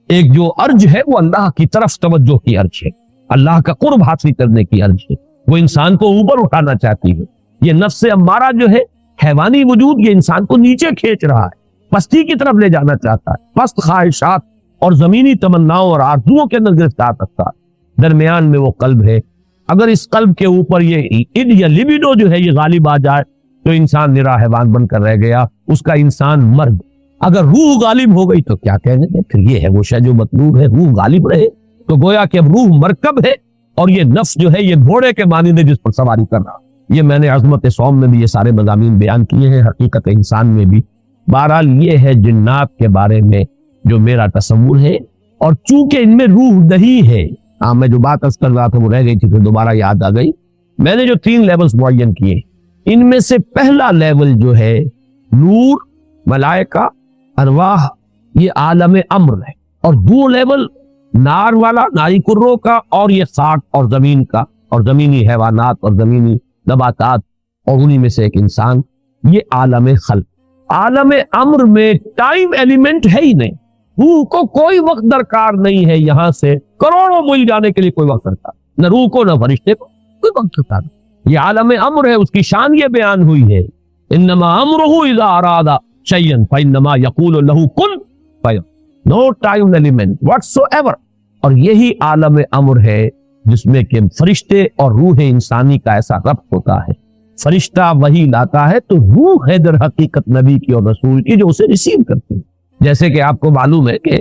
Speaker 1: ایک جو ارج ہے وہ اللہ کی طرف توجہ کی ارج ہے، اللہ کا قرب حاصل کرنے کی ارج ہے، وہ انسان کو اوپر اٹھانا چاہتی ہے۔ یہ نفس امارہ جو ہے حیوانی وجود، یہ انسان کو نیچے کھینچ رہا ہے، پستی کی طرف لے جانا چاہتا ہے، پست خواہشات اور زمینی تمناؤں اور آرزوؤں کے اندر گرفتار رکھتا ہے۔ درمیان میں وہ قلب ہے، اگر اس قلب کے اوپر یہ اڈ یا لیبیڈو جو ہے یہ غالب آ جائے تو انسان نرا حیوان بن کر رہ گیا، اس کا انسان مرد۔ اگر روح غالب ہو گئی تو کیا کہیں گے، پھر یہ ہے وہ شے جو مطلوب ہے، روح غالب رہے تو گویا کہ اب روح مرکب ہے، اور یہ نفس جو ہے یہ گھوڑے کے مانند ہے جس پر سواری کر رہا۔ یہ میں نے عظمت صوم میں بھی یہ سارے مضامین بیان کیے ہیں، حقیقت انسان میں بھی۔ بہرحال یہ ہے جنات کے بارے میں جو میرا تصور ہے، اور چونکہ ان میں روح نہیں ہے، میں جو بات عرض کر رہا تھا وہ رہ گئی تھی، پھر دوبارہ یاد آ گئی. میں نے جو 3 لیولز معین کیے، ان میں سے پہلا لیول جو ہے نور، ملائکہ، ارواح، یہ عالم امر ہے. اور 2 لیول نار والا، ناری کروں کا، اور یہ خاک اور زمین کا، اور زمینی حیوانات اور زمینی نباتات، اور انہی میں سے ایک انسان، یہ عالم خلق. عالم امر میں ٹائم ایلیمنٹ ہے ہی نہیں، روح کو کوئی وقت درکار نہیں ہے. یہاں سے کروڑوں میل جانے کے لیے کوئی وقت درکار، نہ روح کو نہ فرشتے کو کوئی وقت درکار. یہ عالم امر ہے، اس کی شان یہ بیان ہوئی ہے، انما امرہ اذا اراد شیئا فانما یقول لہ کن فیکون. نو ٹائم ایلیمنٹ واٹس ایور. اور یہی عالم امر ہے جس میں کہ فرشتے اور روح انسانی کا ایسا ربط ہوتا ہے. فرشتہ وہی لاتا ہے تو روح ہے در حقیقت نبی کی اور رسول کی جو اسے ریسیو کرتی ہے. جیسے کہ آپ کو معلوم ہے کہ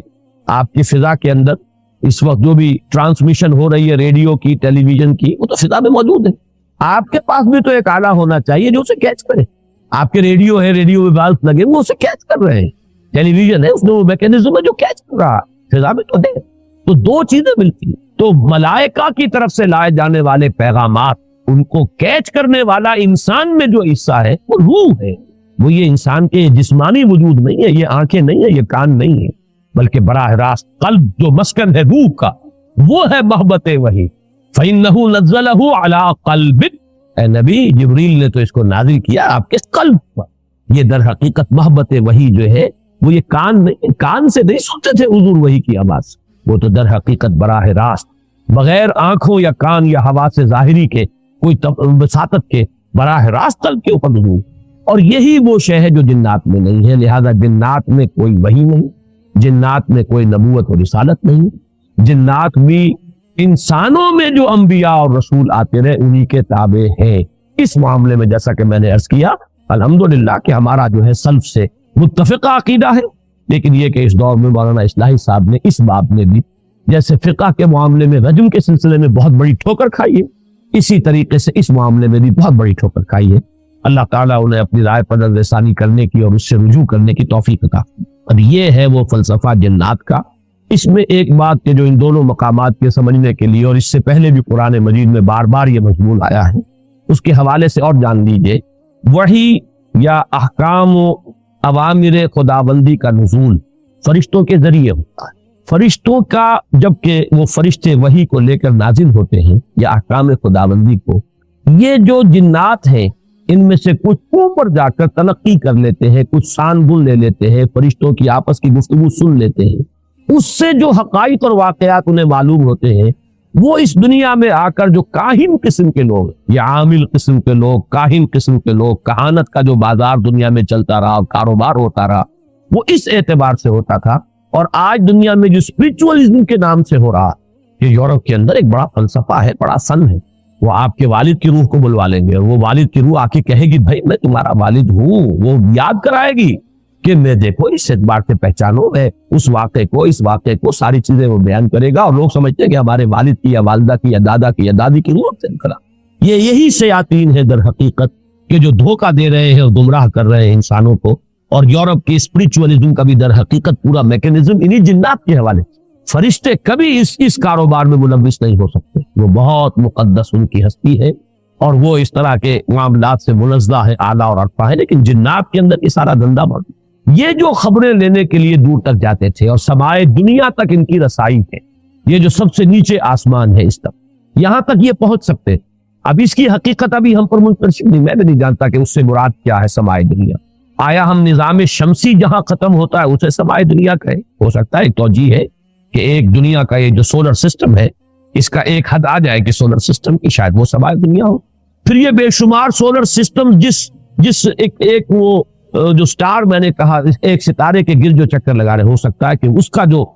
Speaker 1: آپ کی فضا کے اندر اس وقت جو بھی ٹرانسمیشن ہو رہی ہے ریڈیو کی، ٹیلی ویژن کی، وہ تو فضا میں موجود ہے. آپ کے پاس بھی تو ایک آلہ ہونا چاہیے جو اسے کیچ کرے. آپ کے ریڈیو ہے، ریڈیو میں بالز لگے، وہ اسے کیچ کر رہے ہیں. ٹیلی ویژن ہے، اس میں وہ میکینزم ہے جو کیچ کر رہا ہے. فضا میں تو ہے. تو 2 چیزیں ملتی ہیں. تو ملائکہ کی طرف سے لائے جانے والے پیغامات، ان کو کیچ کرنے والا انسان میں جو حصہ ہے وہ روح ہے. وہ یہ انسان کے جسمانی وجود نہیں ہے، یہ آنکھیں نہیں ہے، یہ کان نہیں ہے، بلکہ براہ راست قلب جو مسکن ہے روح کا، وہ ہے محبت وحی. فَإِنَّهُ نَزَّلَهُ عَلَىٰ قَلْبِكَ. اے نبی، جبریل نے تو اس کو نازل کیا آپ کے قلب پر. یہ در حقیقت محبت وحی جو ہے وہ یہ کان سے نہیں سنتے تھے حضور وحی کی آواز، وہ تو در حقیقت براہ راست بغیر آنکھوں یا کان یا حواس ظاہری کے، کوئی وساطت کے، براہ راست قلب کے اوپر نزول. اور یہی وہ شے ہے جو جنات میں نہیں ہے. لہذا جنات میں کوئی وحی نہیں، جنات میں کوئی نبوت و رسالت نہیں. جنات بھی انسانوں میں جو انبیاء اور رسول آتے رہے انہی کے تابع ہیں. اس معاملے میں جیسا کہ میں نے عرض کیا الحمدللہ کہ ہمارا جو ہے سلف سے متفقہ عقیدہ ہے. لیکن یہ کہ اس دور میں مولانا اصلاحی صاحب نے اس باب میں بھی جیسے فقہ کے معاملے میں رجم کے سلسلے میں بہت بڑی ٹھوکر کھائی ہے، اسی طریقے سے اس معاملے میں بھی بہت بڑی ٹھوکر کھائی ہے. اللہ تعالیٰ انہیں اپنی رائے پر نظر ثانی کرنے کی اور اس سے رجوع کرنے کی توفیق عطا. اب یہ ہے وہ فلسفہ جنات کا. اس میں ایک بات کہ جو ان دونوں مقامات کے سمجھنے کے لیے، اور اس سے پہلے بھی قرآن مجید میں بار بار یہ مضمون آیا ہے، اس کے حوالے سے اور جان لیجئے. وحی یا احکام و اوامر خداوندی کا نزول فرشتوں کے ذریعے ہوتا ہے. فرشتوں کا جبکہ وہ فرشتے وحی کو لے کر نازل ہوتے ہیں یا احکام خداوندی کو، یہ جو جنات ہیں ان میں سے کچھ اوپر جا کر تلقی کر لیتے ہیں، کچھ سان بن لے لیتے ہیں، فرشتوں کی آپس کی گفتگو سن لیتے ہیں. اس سے جو حقائق اور واقعات انہیں معلوم ہوتے ہیں، وہ اس دنیا میں آ کر جو کاہن قسم کے لوگ یا عامل قسم کے لوگ، کاہن قسم کے لوگ، کہانت کا جو بازار دنیا میں چلتا رہا اور کاروبار ہوتا رہا، وہ اس اعتبار سے ہوتا تھا. اور آج دنیا میں جو اسپرچوئلزم کے نام سے ہو رہا، کہ یورپ کے اندر ایک بڑا فلسفہ ہے، بڑا سن ہے. وہ آپ کے والد کی روح کو بلوا لیں گے اور وہ والد کی روح آ کے کہے گی بھائی میں تمہارا والد ہوں. وہ یاد کرائے گی کہ میں دیکھو اس اعتبار سے پہچانو، میں اس واقعے کو، اس واقعے کو، ساری چیزیں وہ بیان کرے گا. اور لوگ سمجھتے ہیں کہ ہمارے والد کی یا والدہ کی یا دادا کی یا دادی کی روح سے نکلا. یہی شیاطین ہے در حقیقت کہ جو دھوکہ دے رہے ہیں اور گمراہ کر رہے ہیں انسانوں کو. اور یورپ کی اسپرچوئلزم کا بھی در حقیقت پورا میکینزم انہی جنات کے حوالے. فرشتے کبھی اس کاروبار میں ملوث نہیں ہو سکتے. وہ بہت مقدس ان کی ہستی ہے اور وہ اس طرح کے معاملات سے منزہ ہے، اعلیٰ اور عرفہ ہے. لیکن جنات کے اندر یہ سارا دھندا موجود. یہ جو خبریں لینے کے لیے دور تک جاتے تھے اور سمائے دنیا تک ان کی رسائی ہے، یہ جو سب سے نیچے آسمان ہے اس تک، یہاں تک یہ پہنچ سکتے. اب اس کی حقیقت ابھی ہم پر منتشر نہیں، میں بھی نہیں جانتا کہ اس سے مراد کیا ہے سمائے دنیا. آیا ہم نظام شمسی جہاں ختم ہوتا ہے اسے سمائے دنیا کہے؟ ہو سکتا ہے ایک توجیہ ہے کہ ایک دنیا کا یہ جو سولر سسٹم ہے اس کا ایک حد آ جائے کہ سولر سسٹم کی شاید وہ سمائے دنیا ہو. پھر یہ بے شمار سولر سسٹم جس ایک وہ جو سٹار میں نے کہا ایک ستارے کے گرد جو چکر لگا رہے، ہو سکتا ہے کہ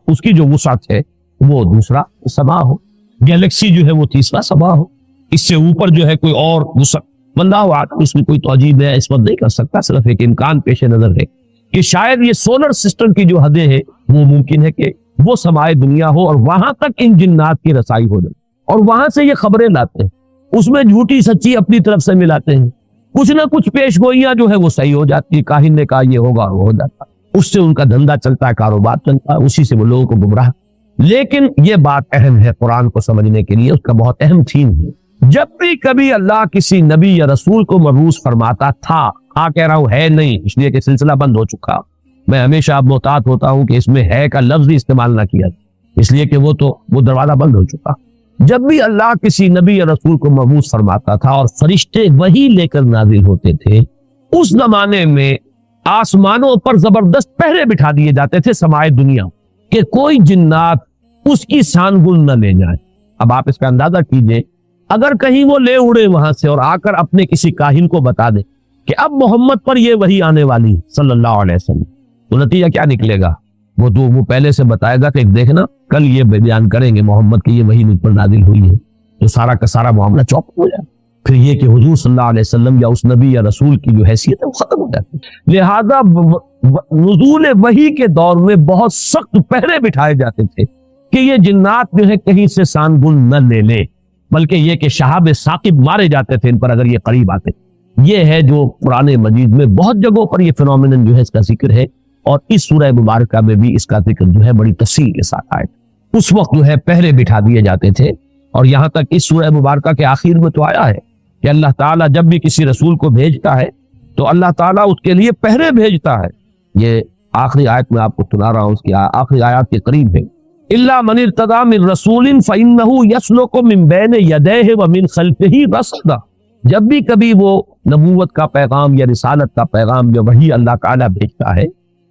Speaker 1: اس کی جو وسعت ہے وہ دوسرا سما ہو، گیلیکسی جو ہے وہ تیسرا سما ہو، اس سے اوپر جو ہے کوئی اور وسعت بندہ ہو. اس میں کوئی توجیہ میں اس وقت نہیں کر سکتا، صرف ایک امکان پیش نظر ہے کہ شاید یہ سولر سسٹم کی جو حدیں ہیں وہ ممکن ہے کہ وہ سمائے دنیا ہو اور وہاں تک ان جنات کی رسائی ہو جائے اور وہاں سے یہ خبریں لاتے ہیں. اس میں جھوٹی سچی اپنی طرف سے ملاتے ہیں، کچھ نہ کچھ پیش گوئیاں جو ہے وہ صحیح ہو جاتی ہے. کاہن نے کہا یہ ہوگا اور وہ ہو جاتا، اس سے ان کا دھندا چلتا ہے، کاروبار چلتا ہے، اسی سے وہ لوگوں کو گمراہ. لیکن یہ بات اہم ہے قرآن کو سمجھنے کے لیے، اس کا بہت اہم تھیم ہے۔ جب بھی کبھی اللہ کسی نبی یا رسول کو مبعوث فرماتا تھا، کہہ رہا ہوں ہے نہیں، اس لیے کہ سلسلہ بند ہو چکا، میں ہمیشہ اب محتاط ہوتا ہوں کہ اس میں ہے کا لفظ ہی استعمال نہ کیا، اس لیے کہ وہ دروازہ بند ہو چکا۔ جب بھی اللہ کسی نبی یا رسول کو مبعوث فرماتا تھا اور فرشتے وہی لے کر نازل ہوتے تھے، اس زمانے میں آسمانوں پر زبردست پہرے بٹھا دیے جاتے تھے سمائے دنیا، کہ کوئی جنات اس کی سانگل نہ لے جائیں۔ اب آپ اس کا اندازہ کیجئے، اگر کہیں وہ لے اڑے وہاں سے اور آ کر اپنے کسی کاہن کو بتا دے کہ اب محمد پر یہ وحی آنے والی صلی اللہ علیہ وسلم، تو نتیجہ کیا نکلے گا؟ وہ پہلے سے بتائے گا کہ دیکھنا کل یہ بیان کریں گے محمد کی یہ وحی مجھ پر نازل ہوئی ہے، تو سارا کا سارا معاملہ چوپ ہو جائے، پھر یہ کہ حضور صلی اللہ علیہ وسلم یا اس نبی یا رسول کی جو حیثیت ہے وہ ختم ہو جاتی ہے۔ لہذا نزول وحی کے دور میں بہت سخت پہرے بٹھائے جاتے تھے کہ یہ جنات جو ہے کہیں سے سانگل نہ لے لے، بلکہ یہ کہ شہاب ثاقب مارے جاتے تھے ان پر اگر یہ قریب آتے۔ یہ ہے جو قرآن مجید میں بہت جگہوں پر یہ فنومینن جو ہے اس کا ذکر ہے، اور اس سورہ مبارکہ میں بھی اس کا ذکر جو ہے بڑی تفصیل کے ساتھ آئے۔ اس وقت جو ہے پہرے بٹھا دیے جاتے تھے، اور یہاں تک اس سورہ مبارکہ کے آخر میں تو آیا ہے کہ اللہ تعالیٰ جب بھی کسی رسول کو بھیجتا ہے تو اللہ تعالیٰ اس کے لیے پہرے بھیجتا ہے۔ یہ آخری آیت میں آپ کو سنا رہا ہوں، اس کی آخری آیات کے قریب ہے، الا من ارتضى من رسول فانه يسلك من بين يديه ومن خلفه رصدا۔ جب بھی کبھی وہ نبوت کا پیغام یا رسالت کا پیغام یا وحی اللہ تعالیٰ بھیجتا ہے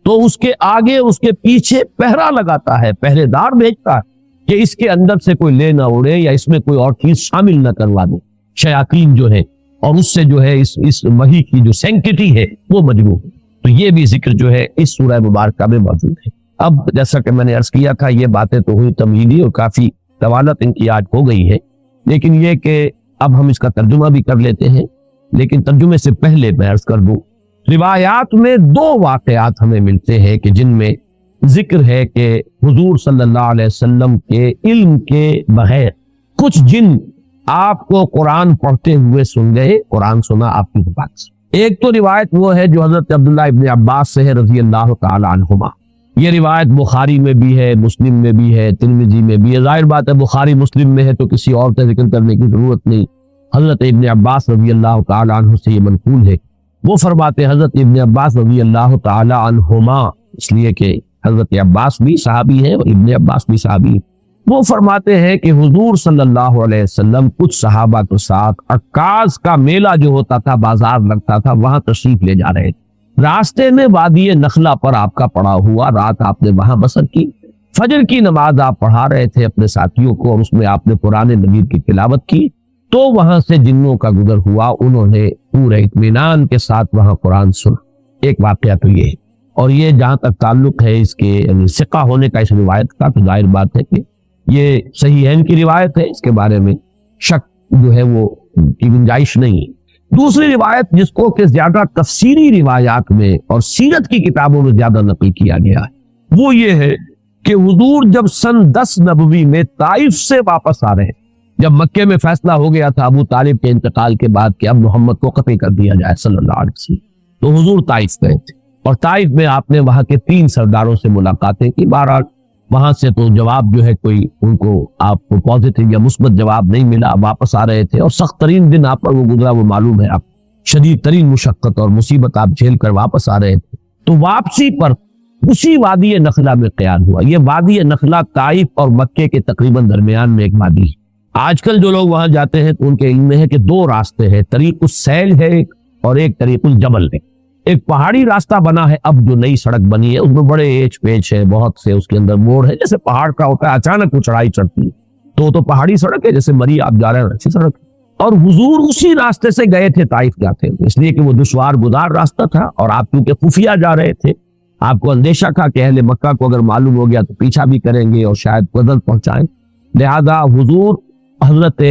Speaker 1: تو اس کے آگے اس کے پیچھے پہرا لگاتا ہے، پہرے دار بھیجتا ہے کہ اس کے اندر سے کوئی لے نہ اڑے یا اس میں کوئی اور چیز شامل نہ کروا دے، شیاطین جو ہے، اور اس سے جو ہے اس وحی کی جو سینکٹی ہے وہ مجروح ہے۔ تو یہ بھی ذکر جو ہے اس سورہ مبارکہ میں موجود ہے۔ اب جیسا کہ میں نے عرض کیا تھا، یہ باتیں تو ہوئی تمہیدی اور کافی طوالت ان کی آج ہو گئی ہے، لیکن یہ کہ اب ہم اس کا ترجمہ بھی کر لیتے ہیں۔ لیکن ترجمے سے پہلے میں عرض کر دوں، روایات میں دو واقعات ہمیں ملتے ہیں کہ جن میں ذکر ہے کہ حضور صلی اللہ علیہ وسلم کے علم کے بغیر کچھ جن آپ کو قرآن پڑھتے ہوئے سن گئے، قرآن سنا آپ کی زبان سے۔ ایک تو روایت وہ ہے جو حضرت عبداللہ ابن عباس سے ہے رضی اللہ تعالی عنہما۔ یہ روایت بخاری میں بھی ہے، مسلم میں بھی ہے، ترمذی میں بھی ہے۔ ظاہر بات ہے بخاری مسلم میں ہے تو کسی اور کا ذکر کرنے کی ضرورت نہیں، حضرت ابن عباس رضی اللہ تعالی عنہ سے یہ منقول ہے۔ وہ فرماتے ہیں حضرت ابن عباس رضی اللہ تعالی عنہما، اس لیے کہ حضرت عباس بھی صحابی ہے اور ابن عباس بھی صحابی ہے۔ وہ فرماتے ہیں کہ حضور صلی اللہ علیہ وسلم کچھ صحابہ کے ساتھ عکاظ کا میلہ جو ہوتا تھا، بازار لگتا تھا، وہاں تشریف لے جا رہے تھے۔ راستے میں وادی نخلا پر آپ کا پڑا ہوا، رات آپ نے وہاں بسر کی، فجر کی نماز آپ پڑھا رہے تھے اپنے ساتھیوں کو اور اس میں آپ نے قرآن مجید کی تلاوت کی، تو وہاں سے جنوں کا گزر ہوا، انہوں نے پورے اطمینان کے ساتھ وہاں قرآن سنا۔ ایک واقعہ تو یہ ہے، اور یہ جہاں تک تعلق ہے اس کے یعنی ثقہ ہونے کا اس روایت کا، تو ظاہر بات ہے کہ یہ صحیحین کی روایت ہے، اس کے بارے میں شک جو ہے وہ کی گنجائش نہیں ہے۔ دوسری روایت جس کو کہ زیادہ تفسیری روایات میں اور سیرت کی کتابوں میں زیادہ نقل کیا گیا ہے، وہ یہ ہے کہ حضور جب سن 10 نبوی میں طائف سے واپس آ رہے ہیں، جب مکے میں فیصلہ ہو گیا تھا ابو طالب کے انتقال کے بعد کہ اب محمد کو قتل کر دیا جائے صلی اللہ علیہ وسلم، تو حضور طائف گئے تھے، اور طائف میں آپ نے وہاں کے 3 سرداروں سے ملاقاتیں کی۔ بہرحال وہاں سے تو جواب جو ہے کوئی ان کو آپ کو پازیٹیو یا مثبت جواب نہیں ملا، واپس آ رہے تھے، اور سخت ترین دن آپ پر وہ گزرا وہ معلوم ہے، آپ شدید ترین مشقت اور مصیبت آپ جھیل کر واپس آ رہے تھے۔ تو واپسی پر اسی وادی نخلا میں قیام ہوا۔ یہ وادی نخلا طائف اور مکے کے تقریباً درمیان میں ایک وادی ہے۔ آج کل جو لوگ وہاں جاتے ہیں تو ان کے علم میں ہے کہ 2 راستے ہیں، طریق السیل ہے اور ایک طریق الجبل ہے۔ ایک پہاڑی راستہ بنا ہے، اب جو نئی سڑک بنی ہے اس میں بڑے ایچ پیچ ہے، بہت سے اس کے اندر موڑ ہے، جیسے پہاڑ کا ہوتا ہے اچانک وہ چڑھائی چڑھتی ہے، تو پہاڑی سڑک ہے، جیسے مری آپ جا رہے ہیں اچھی سڑک ہے۔ اور حضور اسی راستے سے گئے تھے طائف جاتے ہوئے، اس لیے کہ وہ دشوار گزار راستہ تھا، اور آپ کیونکہ خفیہ جا رہے تھے، آپ کو اندیشہ تھا کہ اہل مکہ کو اگر معلوم ہو گیا تو پیچھا بھی کریں گے اور شاید قتل پہنچائیں، لہذا حضور حضرت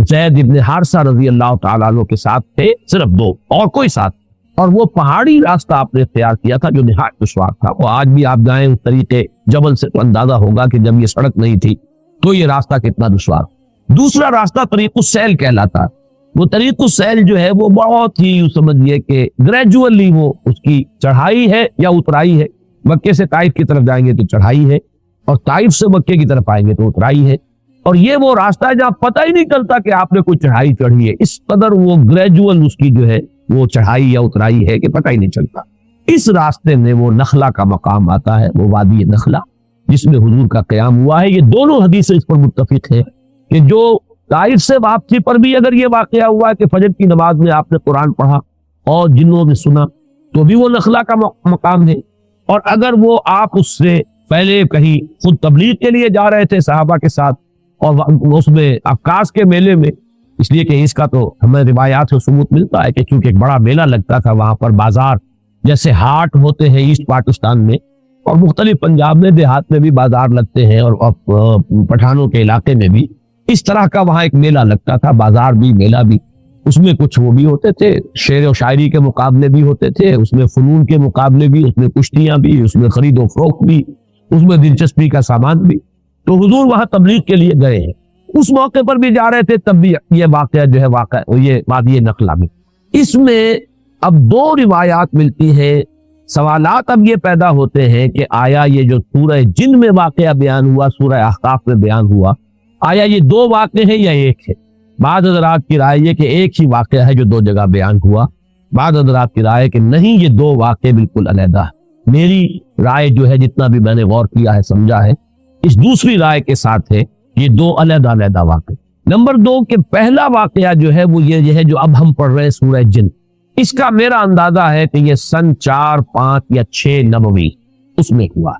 Speaker 1: زید ابن حارثہ رضی اللہ تعالیٰ عنہ کے ساتھ تھے، صرف 2 اور کوئی ساتھ، اور وہ پہاڑی راستہ آپ نے اختیار کیا تھا جو نہایت دشوار تھا۔ وہ آج بھی آپ جائیں اس طریقے جبل سے تو اندازہ ہوگا کہ جب یہ سڑک نہیں تھی تو یہ راستہ کتنا دشوار۔ دوسرا راستہ طریق السیل کہلاتا ہے۔ وہ طریق السیل جو ہے وہ بہت ہی سمجھیے کہ گریجولی وہ اس کی چڑھائی ہے یا اترائی ہے، مکے سے طائف کی طرف جائیں گے تو چڑھائی ہے،
Speaker 2: اور طائف سے مکے کی طرف آئیں گے تو اترائی ہے، اور یہ وہ راستہ ہے جہاں پتہ ہی نہیں چلتا کہ آپ نے کوئی چڑھائی چڑھی ہے، اس قدر وہ گریجول اس کی جو ہے وہ چڑھائی یا اترائی ہے کہ پتہ ہی نہیں چلتا۔ اس راستے میں وہ نخلہ کا مقام آتا ہے، وہ وادی نخلہ جس میں حضور کا قیام ہوا ہے۔ یہ دونوں حدیثیں اس پر متفق ہے کہ جو طائف سے واپسی پر بھی اگر یہ واقعہ ہوا ہے کہ فجر کی نماز میں آپ نے قرآن پڑھا اور جنوں نے سنا تو بھی وہ نخلہ کا مقام ہے، اور اگر وہ آپ اس سے پہلے کہیں خود تبلیغ کے لیے جا رہے تھے صحابہ کے ساتھ اور اس میں عکاس کے میلے میں، اس لیے کہ اس کا تو ہمیں روایات سے ثبوت ملتا ہے کہ چونکہ ایک بڑا میلہ لگتا تھا وہاں پر، بازار جیسے ہاٹ ہوتے ہیں ایسٹ پاکستان میں اور مختلف پنجاب میں دیہات میں بھی بازار لگتے ہیں، اور پٹھانوں کے علاقے میں بھی اس طرح کا وہاں ایک میلہ لگتا تھا، بازار بھی میلہ بھی، اس میں کچھ وہ بھی ہوتے تھے، شعر و شاعری کے مقابلے بھی ہوتے تھے، اس میں فنون کے مقابلے بھی، اس میں کشتیاں بھی، اس میں خرید و فروخت بھی، اس میں دلچسپی کا سامان بھی۔ تو حضور وہاں تبلیغ کے لیے گئے ہیں، اس موقع پر بھی جا رہے تھے، تب بھی یہ واقعہ جو ہے یہ وادی نخلہ میں۔ اس میں اب دو روایات ملتی ہیں، سوالات اب یہ پیدا ہوتے ہیں کہ آیا یہ جو سورہ جن میں واقعہ بیان ہوا، سورہ احقاف میں بیان ہوا، آیا یہ دو واقعے ہیں یا ایک ہے؟ بعض حضرات کی رائے یہ کہ ایک ہی واقعہ ہے جو دو جگہ بیان ہوا، بعض حضرات کی رائے کہ نہیں یہ دو واقعے بالکل علیحدہ ہے۔ میری رائے جو ہے جتنا بھی میں نے غور کیا ہے سمجھا ہے اس دوسری رائے کے ساتھ ہے، یہ دو علیحدہ علیحدہ واقعے۔ نمبر دو کہ پہلا واقعہ جو ہے وہ یہ ہے جو اب ہم پڑھ رہے ہیں سورہ جن، اس کا میرا اندازہ ہے کہ یہ سن 4، 5 یا 6 نبوی اس میں ہوا۔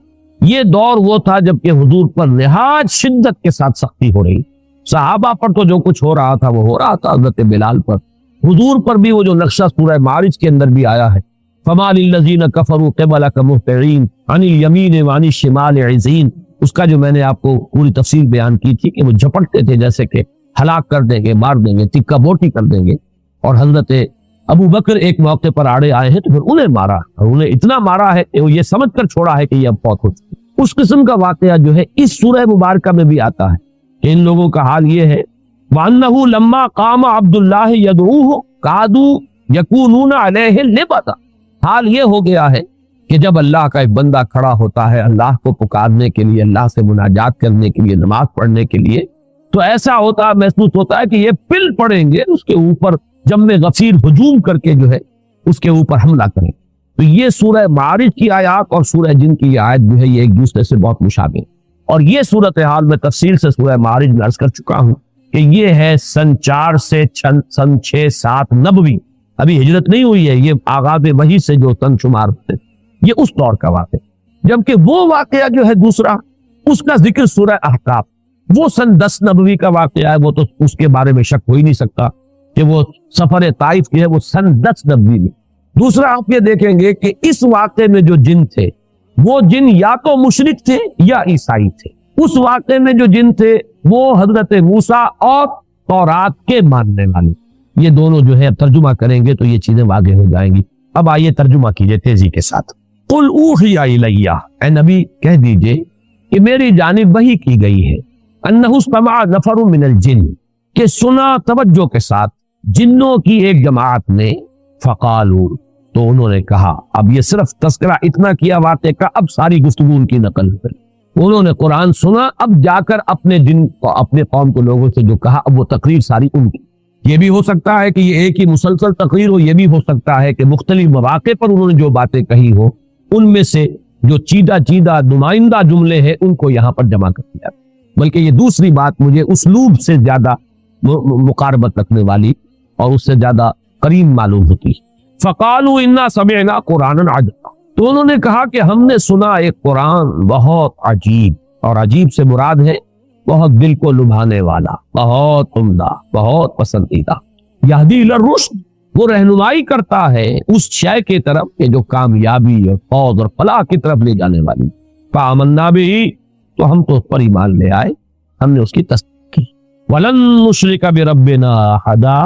Speaker 2: یہ دور وہ تھا جب کہ حضور پر نہایت شدت کے ساتھ سختی ہو رہی، صحابہ پر تو جو کچھ ہو رہا تھا وہ ہو رہا تھا، حضرت بلال پر، حضور پر بھی وہ جو نقشہ سورہ معارج کے اندر بھی آیا ہے، فَمَا لِلَّذِينَ كَفَرُوا قِبَلَكَ مُهْطِعِينَ عَنِ الْيَمِينِ وَعَنِ الشِّمَالِ عِزِينَ، اس کا جو میں نے آپ کو پوری تفصیل بیان کی تھی کہ وہ جھپٹتے تھے جیسے کہ ہلاک کر دیں گے، مار دیں گے، تکہ بوٹی کر دیں گے، اور حضرت ابو بکر ایک موقع پر آڑے آئے ہیں تو پھر انہیں مارا، اور انہیں اتنا مارا ہے کہ وہ یہ سمجھ کر چھوڑا ہے کہ یہ اب فوت ہو چکے۔ اس قسم کا واقعہ جو ہے اس سورہ مبارکہ میں بھی آتا ہے کہ ان لوگوں کا حال یہ ہے، وَأَنَّهُ لَمَّا قَامَ عَبْدُ اللَّهِ يَدْعُوهُ كَادُوا يَكُونُونَ عَلَيْهِ لِبَتًا، حال یہ ہو گیا ہے کہ جب اللہ کا ایک بندہ کھڑا ہوتا ہے اللہ کو پکارنے کے لیے، اللہ سے مناجات کرنے کے لیے، نماز پڑھنے کے لیے، تو ایسا ہوتا محسوس ہوتا ہے کہ یہ پل پڑیں گے اس کے اوپر، جم غفیر ہجوم کر کے جو ہے اس کے اوپر حملہ کریں۔ تو یہ سورہ معارج کی آیات اور سورہ جن کی یہ آیت جو ہے یہ ایک دوسرے سے بہت مشابہ، اور یہ صورتحال میں تفصیل سے سورہ معارج میں عرض کر چکا ہوں کہ یہ ہے سن 4 سے سن 6، 7 نبوی، ابھی ہجرت نہیں ہوئی ہے، یہ آغاز وحی سے جو سن شمار ہوتے یہ اس دور کا واقعہ۔ جبکہ وہ واقعہ جو ہے دوسرا اس کا ذکر سورہ احقاف، وہ سن 10 نبوی کا واقعہ ہے، وہ تو اس کے بارے میں شک ہو ہی نہیں سکتا کہ وہ سفر طائف کی ہے، وہ سن 10 نبوی میں۔ دوسرا آپ یہ دیکھیں گے کہ اس واقعے میں جو جن تھے وہ جن یا تو مشرک تھے یا عیسائی تھے، اس واقعے میں جو جن تھے وہ حضرت موسیٰ اور تورات کے ماننے والے، یہ دونوں جو ہے اب ترجمہ کریں گے تو یہ چیزیں واضح ہو جائیں گی۔ اب آئیے ترجمہ کیجئے تیزی کے ساتھ۔ قُلْ أُوحِيَ إِلَيَّ، اے نبی کہہ دیجئے کہ میری جانب وحی کی گئی ہے، أَنَّهُ اسْتَمَعَ نَفَرٌ مِّنَ الْجِنِّ، کہ سنا توجہ کے ساتھ جنوں کی ایک جماعت نے، فقالوا، تو انہوں نے کہا، اب یہ صرف تذکرہ اتنا کیا واقعے کا، اب ساری گفتگو ان کی نقل کر، انہوں نے قرآن سنا، اب جا کر اپنے دن اپنے قوم کے لوگوں سے جو کہا اب وہ تقریر ساری ان کی۔ یہ بھی ہو سکتا ہے کہ یہ ایک ہی مسلسل تقریر ہو، یہ بھی ہو سکتا ہے کہ مختلف مواقع پر انہوں نے جو باتیں کہی ہو ان میں سے جو چیدہ نمائندہ جملے ہیں ان کو یہاں پر جمع کر دیا۔ بلکہ یہ دوسری بات مجھے اسلوب سے زیادہ مقاربت رکھنے والی اور اس سے زیادہ قریب معلوم ہوتی۔ فقالوا انا سمعنا قرانا عجبا، تو انہوں نے کہا کہ ہم نے سنا ایک قرآن بہت عجیب، اور عجیب سے مراد ہے بہت دل کو لبھانے والا، بہت عمدہ، بہت پسندیدہ۔ یہدی الی الرشد، وہ رہنمائی کرتا ہے اس شے کی طرف کہ جو کامیابی اور فوز اور فلاح کی طرف لے جانے والی۔ فآمنا بہ، تو ہم تو اس پر ایمان لے آئے، ہم نے اس کی تصدیق کی۔ ولن نشرک بربنا احدا،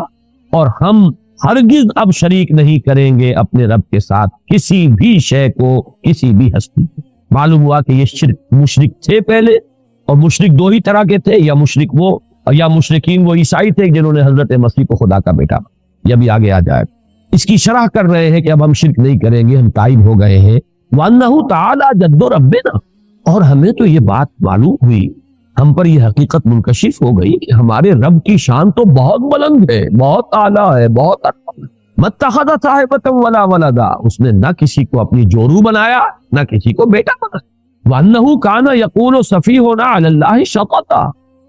Speaker 2: اور ہم ہرگز اب شریک نہیں کریں گے اپنے رب کے ساتھ کسی بھی شے کو، کسی بھی ہستی کو۔ معلوم ہوا کہ یہ شرک، مشرک تھے پہلے، اور مشرک دو ہی طرح کے تھے، یا مشرک وہ یا مشرکین وہ عیسائی تھے جنہوں نے حضرت مسیح کو خدا کا بیٹا، یہ بھی آگے آ جائے۔ اس کی شرح کر رہے ہیں کہ اب ہم شرک نہیں کریں گے، ہم تائب ہو گئے ہیں۔ وَأَنَّهُ تَعَالَى جَدُّ رَبِّنَا، اور ہمیں تو یہ بات معلوم ہوئی, ہم پر یہ حقیقت منکشف ہو گئی کہ ہمارے رب کی شان تو بہت بلند ہے, بہت اعلیٰ ہے, بہت اعلیٰ. متخذ صاحبۃ ولا ولدا, اس نے نہ کسی کو اپنی جورو بنایا نہ کسی کو بیٹا بنایا. وَأَنَّهُ كَانَ يَقُولُ سَفِيهُنَا عَلَى اللَّهِ شَطَطًا,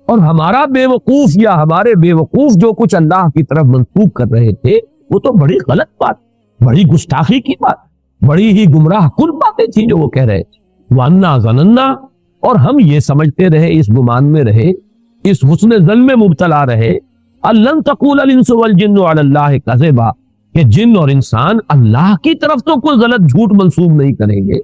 Speaker 2: اور ہمارا بے وقوف یا ہمارے بے وقوف جو کچھ اللہ کی طرف منسوب کر رہے تھے وہ تو بڑی غلط بات, بڑی گستاخی کی بات, بڑی ہی گمراہ کن باتیں تھیں جو وہ کہہ رہے تھے. وَأَنَّا ظَنَنَّا, اور ہم یہ سمجھتے رہے, اس گمان میں رہے, اس حسن ظن میں مبتلا رہے, أَلَّن تَقُولَ الْإِنسُ وَالْجِنُّ عَلَى اللَّهِ كَذِبًا, کہ جن اور انسان اللہ کی طرف تو کوئی غلط جھوٹ منسوب نہیں کریں گے.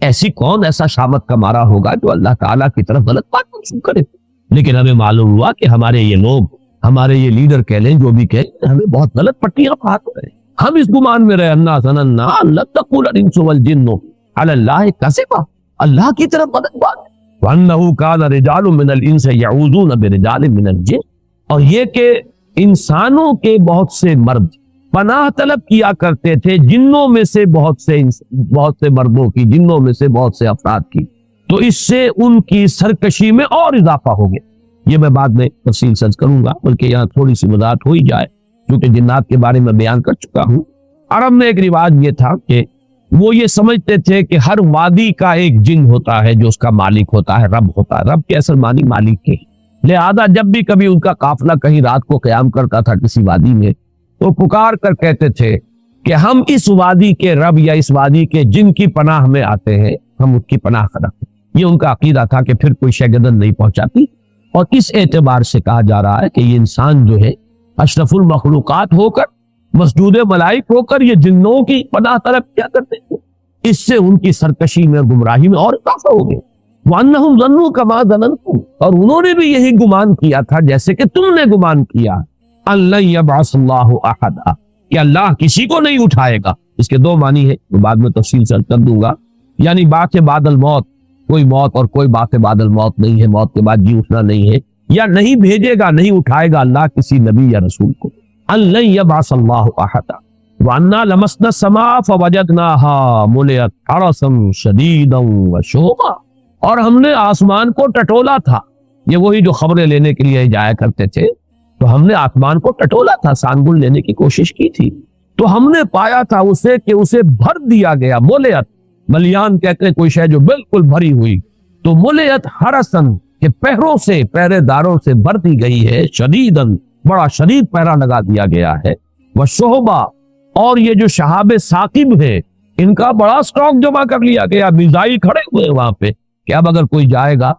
Speaker 2: ایسی کون ایسا شامت کا مارا ہوگا جو اللہ تعالیٰ کی طرف غلط بات منسوب کرے. لیکن ہمیں معلوم ہوا کہ ہمارے یہ لوگ, ہمارے یہ لیڈر کہہ لیں جو بھی کہیں, ہمیں بہت غلط پٹیاں پھاڑ رہے. ہم اس گمان میں رہے, انا ظننا لن تقول الانس والجن علی اللہ کذبا, اللہ کی طرف غلط بات. وانه کان رجال من الانس یعوذون برجال من الجن, اور یہ کہ انسانوں کے بہت سے مرد پناہ طلب کیا کرتے تھے جنوں میں سے بہت سے مردوں کی, جنوں میں سے بہت سے افراد کی, تو اس سے ان کی سرکشی میں اور اضافہ ہو گیا. یہ میں بعد میں تفصیل سے کروں گا, بلکہ یہاں تھوڑی سی وضاحت ہو ہی جائے کیونکہ جنات کے بارے میں بیان کر چکا ہوں. عرب میں ایک رواج یہ تھا کہ وہ یہ سمجھتے تھے کہ ہر وادی کا ایک جن ہوتا ہے جو اس کا مالک ہوتا ہے, رب ہوتا ہے. رب کے اصل معنی مالک کے, لہذا جب بھی کبھی ان کا قافلہ کہیں رات کو قیام کرتا تھا کسی وادی میں, تو پکار کر کہتے تھے کہ ہم اس وادی کے رب یا اس وادی کے جن کی پناہ میں آتے ہیں, ہم اس کی پناہ کرتے. یہ ان کا عقیدہ تھا کہ پھر کوئی شیگردن نہیں پہنچاتی. اور اس اعتبار سے کہا جا رہا ہے کہ یہ انسان جو ہے اشرف المخلوقات ہو کر, مسجود ملائک ہو کر, یہ جنوں کی پناہ طلب کیا کرتے تھے. اس سے ان کی سرکشی میں, گمراہی میں اور اضافہ ہو گیا. وَأَنَّهُمْ ظَنُّوا كَمَا ظَنَنْتُمْ, اور انہوں نے بھی یہی گمان کیا تھا جیسے کہ تم نے گمان کیا. اللہ یبعث اللہ احدا, کہ اللہ کسی کو نہیں اٹھائے گا. اس کے دو معنی ہے, وہ بعد میں تفصیل سے کر دوں گا. یعنی بات بعد الموت, کوئی موت اور کوئی بات بعد الموت نہیں ہے, موت کے بعد جی اٹھنا نہیں ہے, یا نہیں بھیجے گا, نہیں اٹھائے گا اللہ کسی نبی یا رسول کو. اللہ یبعث اللہ احدا وَأَنَّا لَمَسْنَا السَّمَاءَ فَوَجَدْنَاهَا مُلِئَتْ حَرَسًا شَدِيدًا وَشُهُبًا, اور ہم نے آسمان کو ٹٹولا تھا. یہ وہی جو خبریں لینے کے لیے جایا کرتے تھے, تو ہم نے آسمان کو ٹٹولا تھا, سانگل لینے کی کوشش کی تھی, تو ہم نے پایا تھا اسے کہ اسے بھر دیا گیا. ملیت, ملیان کہتے ہیں کوئی شے جو بالکل بھری ہوئی, تو ملیت حرسن, کہ پہروں سے, پہرے داروں سے بھر دی گئی ہے. شدیدن, بڑا شدید پہرا لگا دیا گیا ہے. وشہبا, اور یہ جو شہاب ثاقب ہے ان کا بڑا سٹاک جمع کر لیا گیا. میزائل کھڑے ہوئے وہاں پہ کہ اب اگر کوئی جائے گا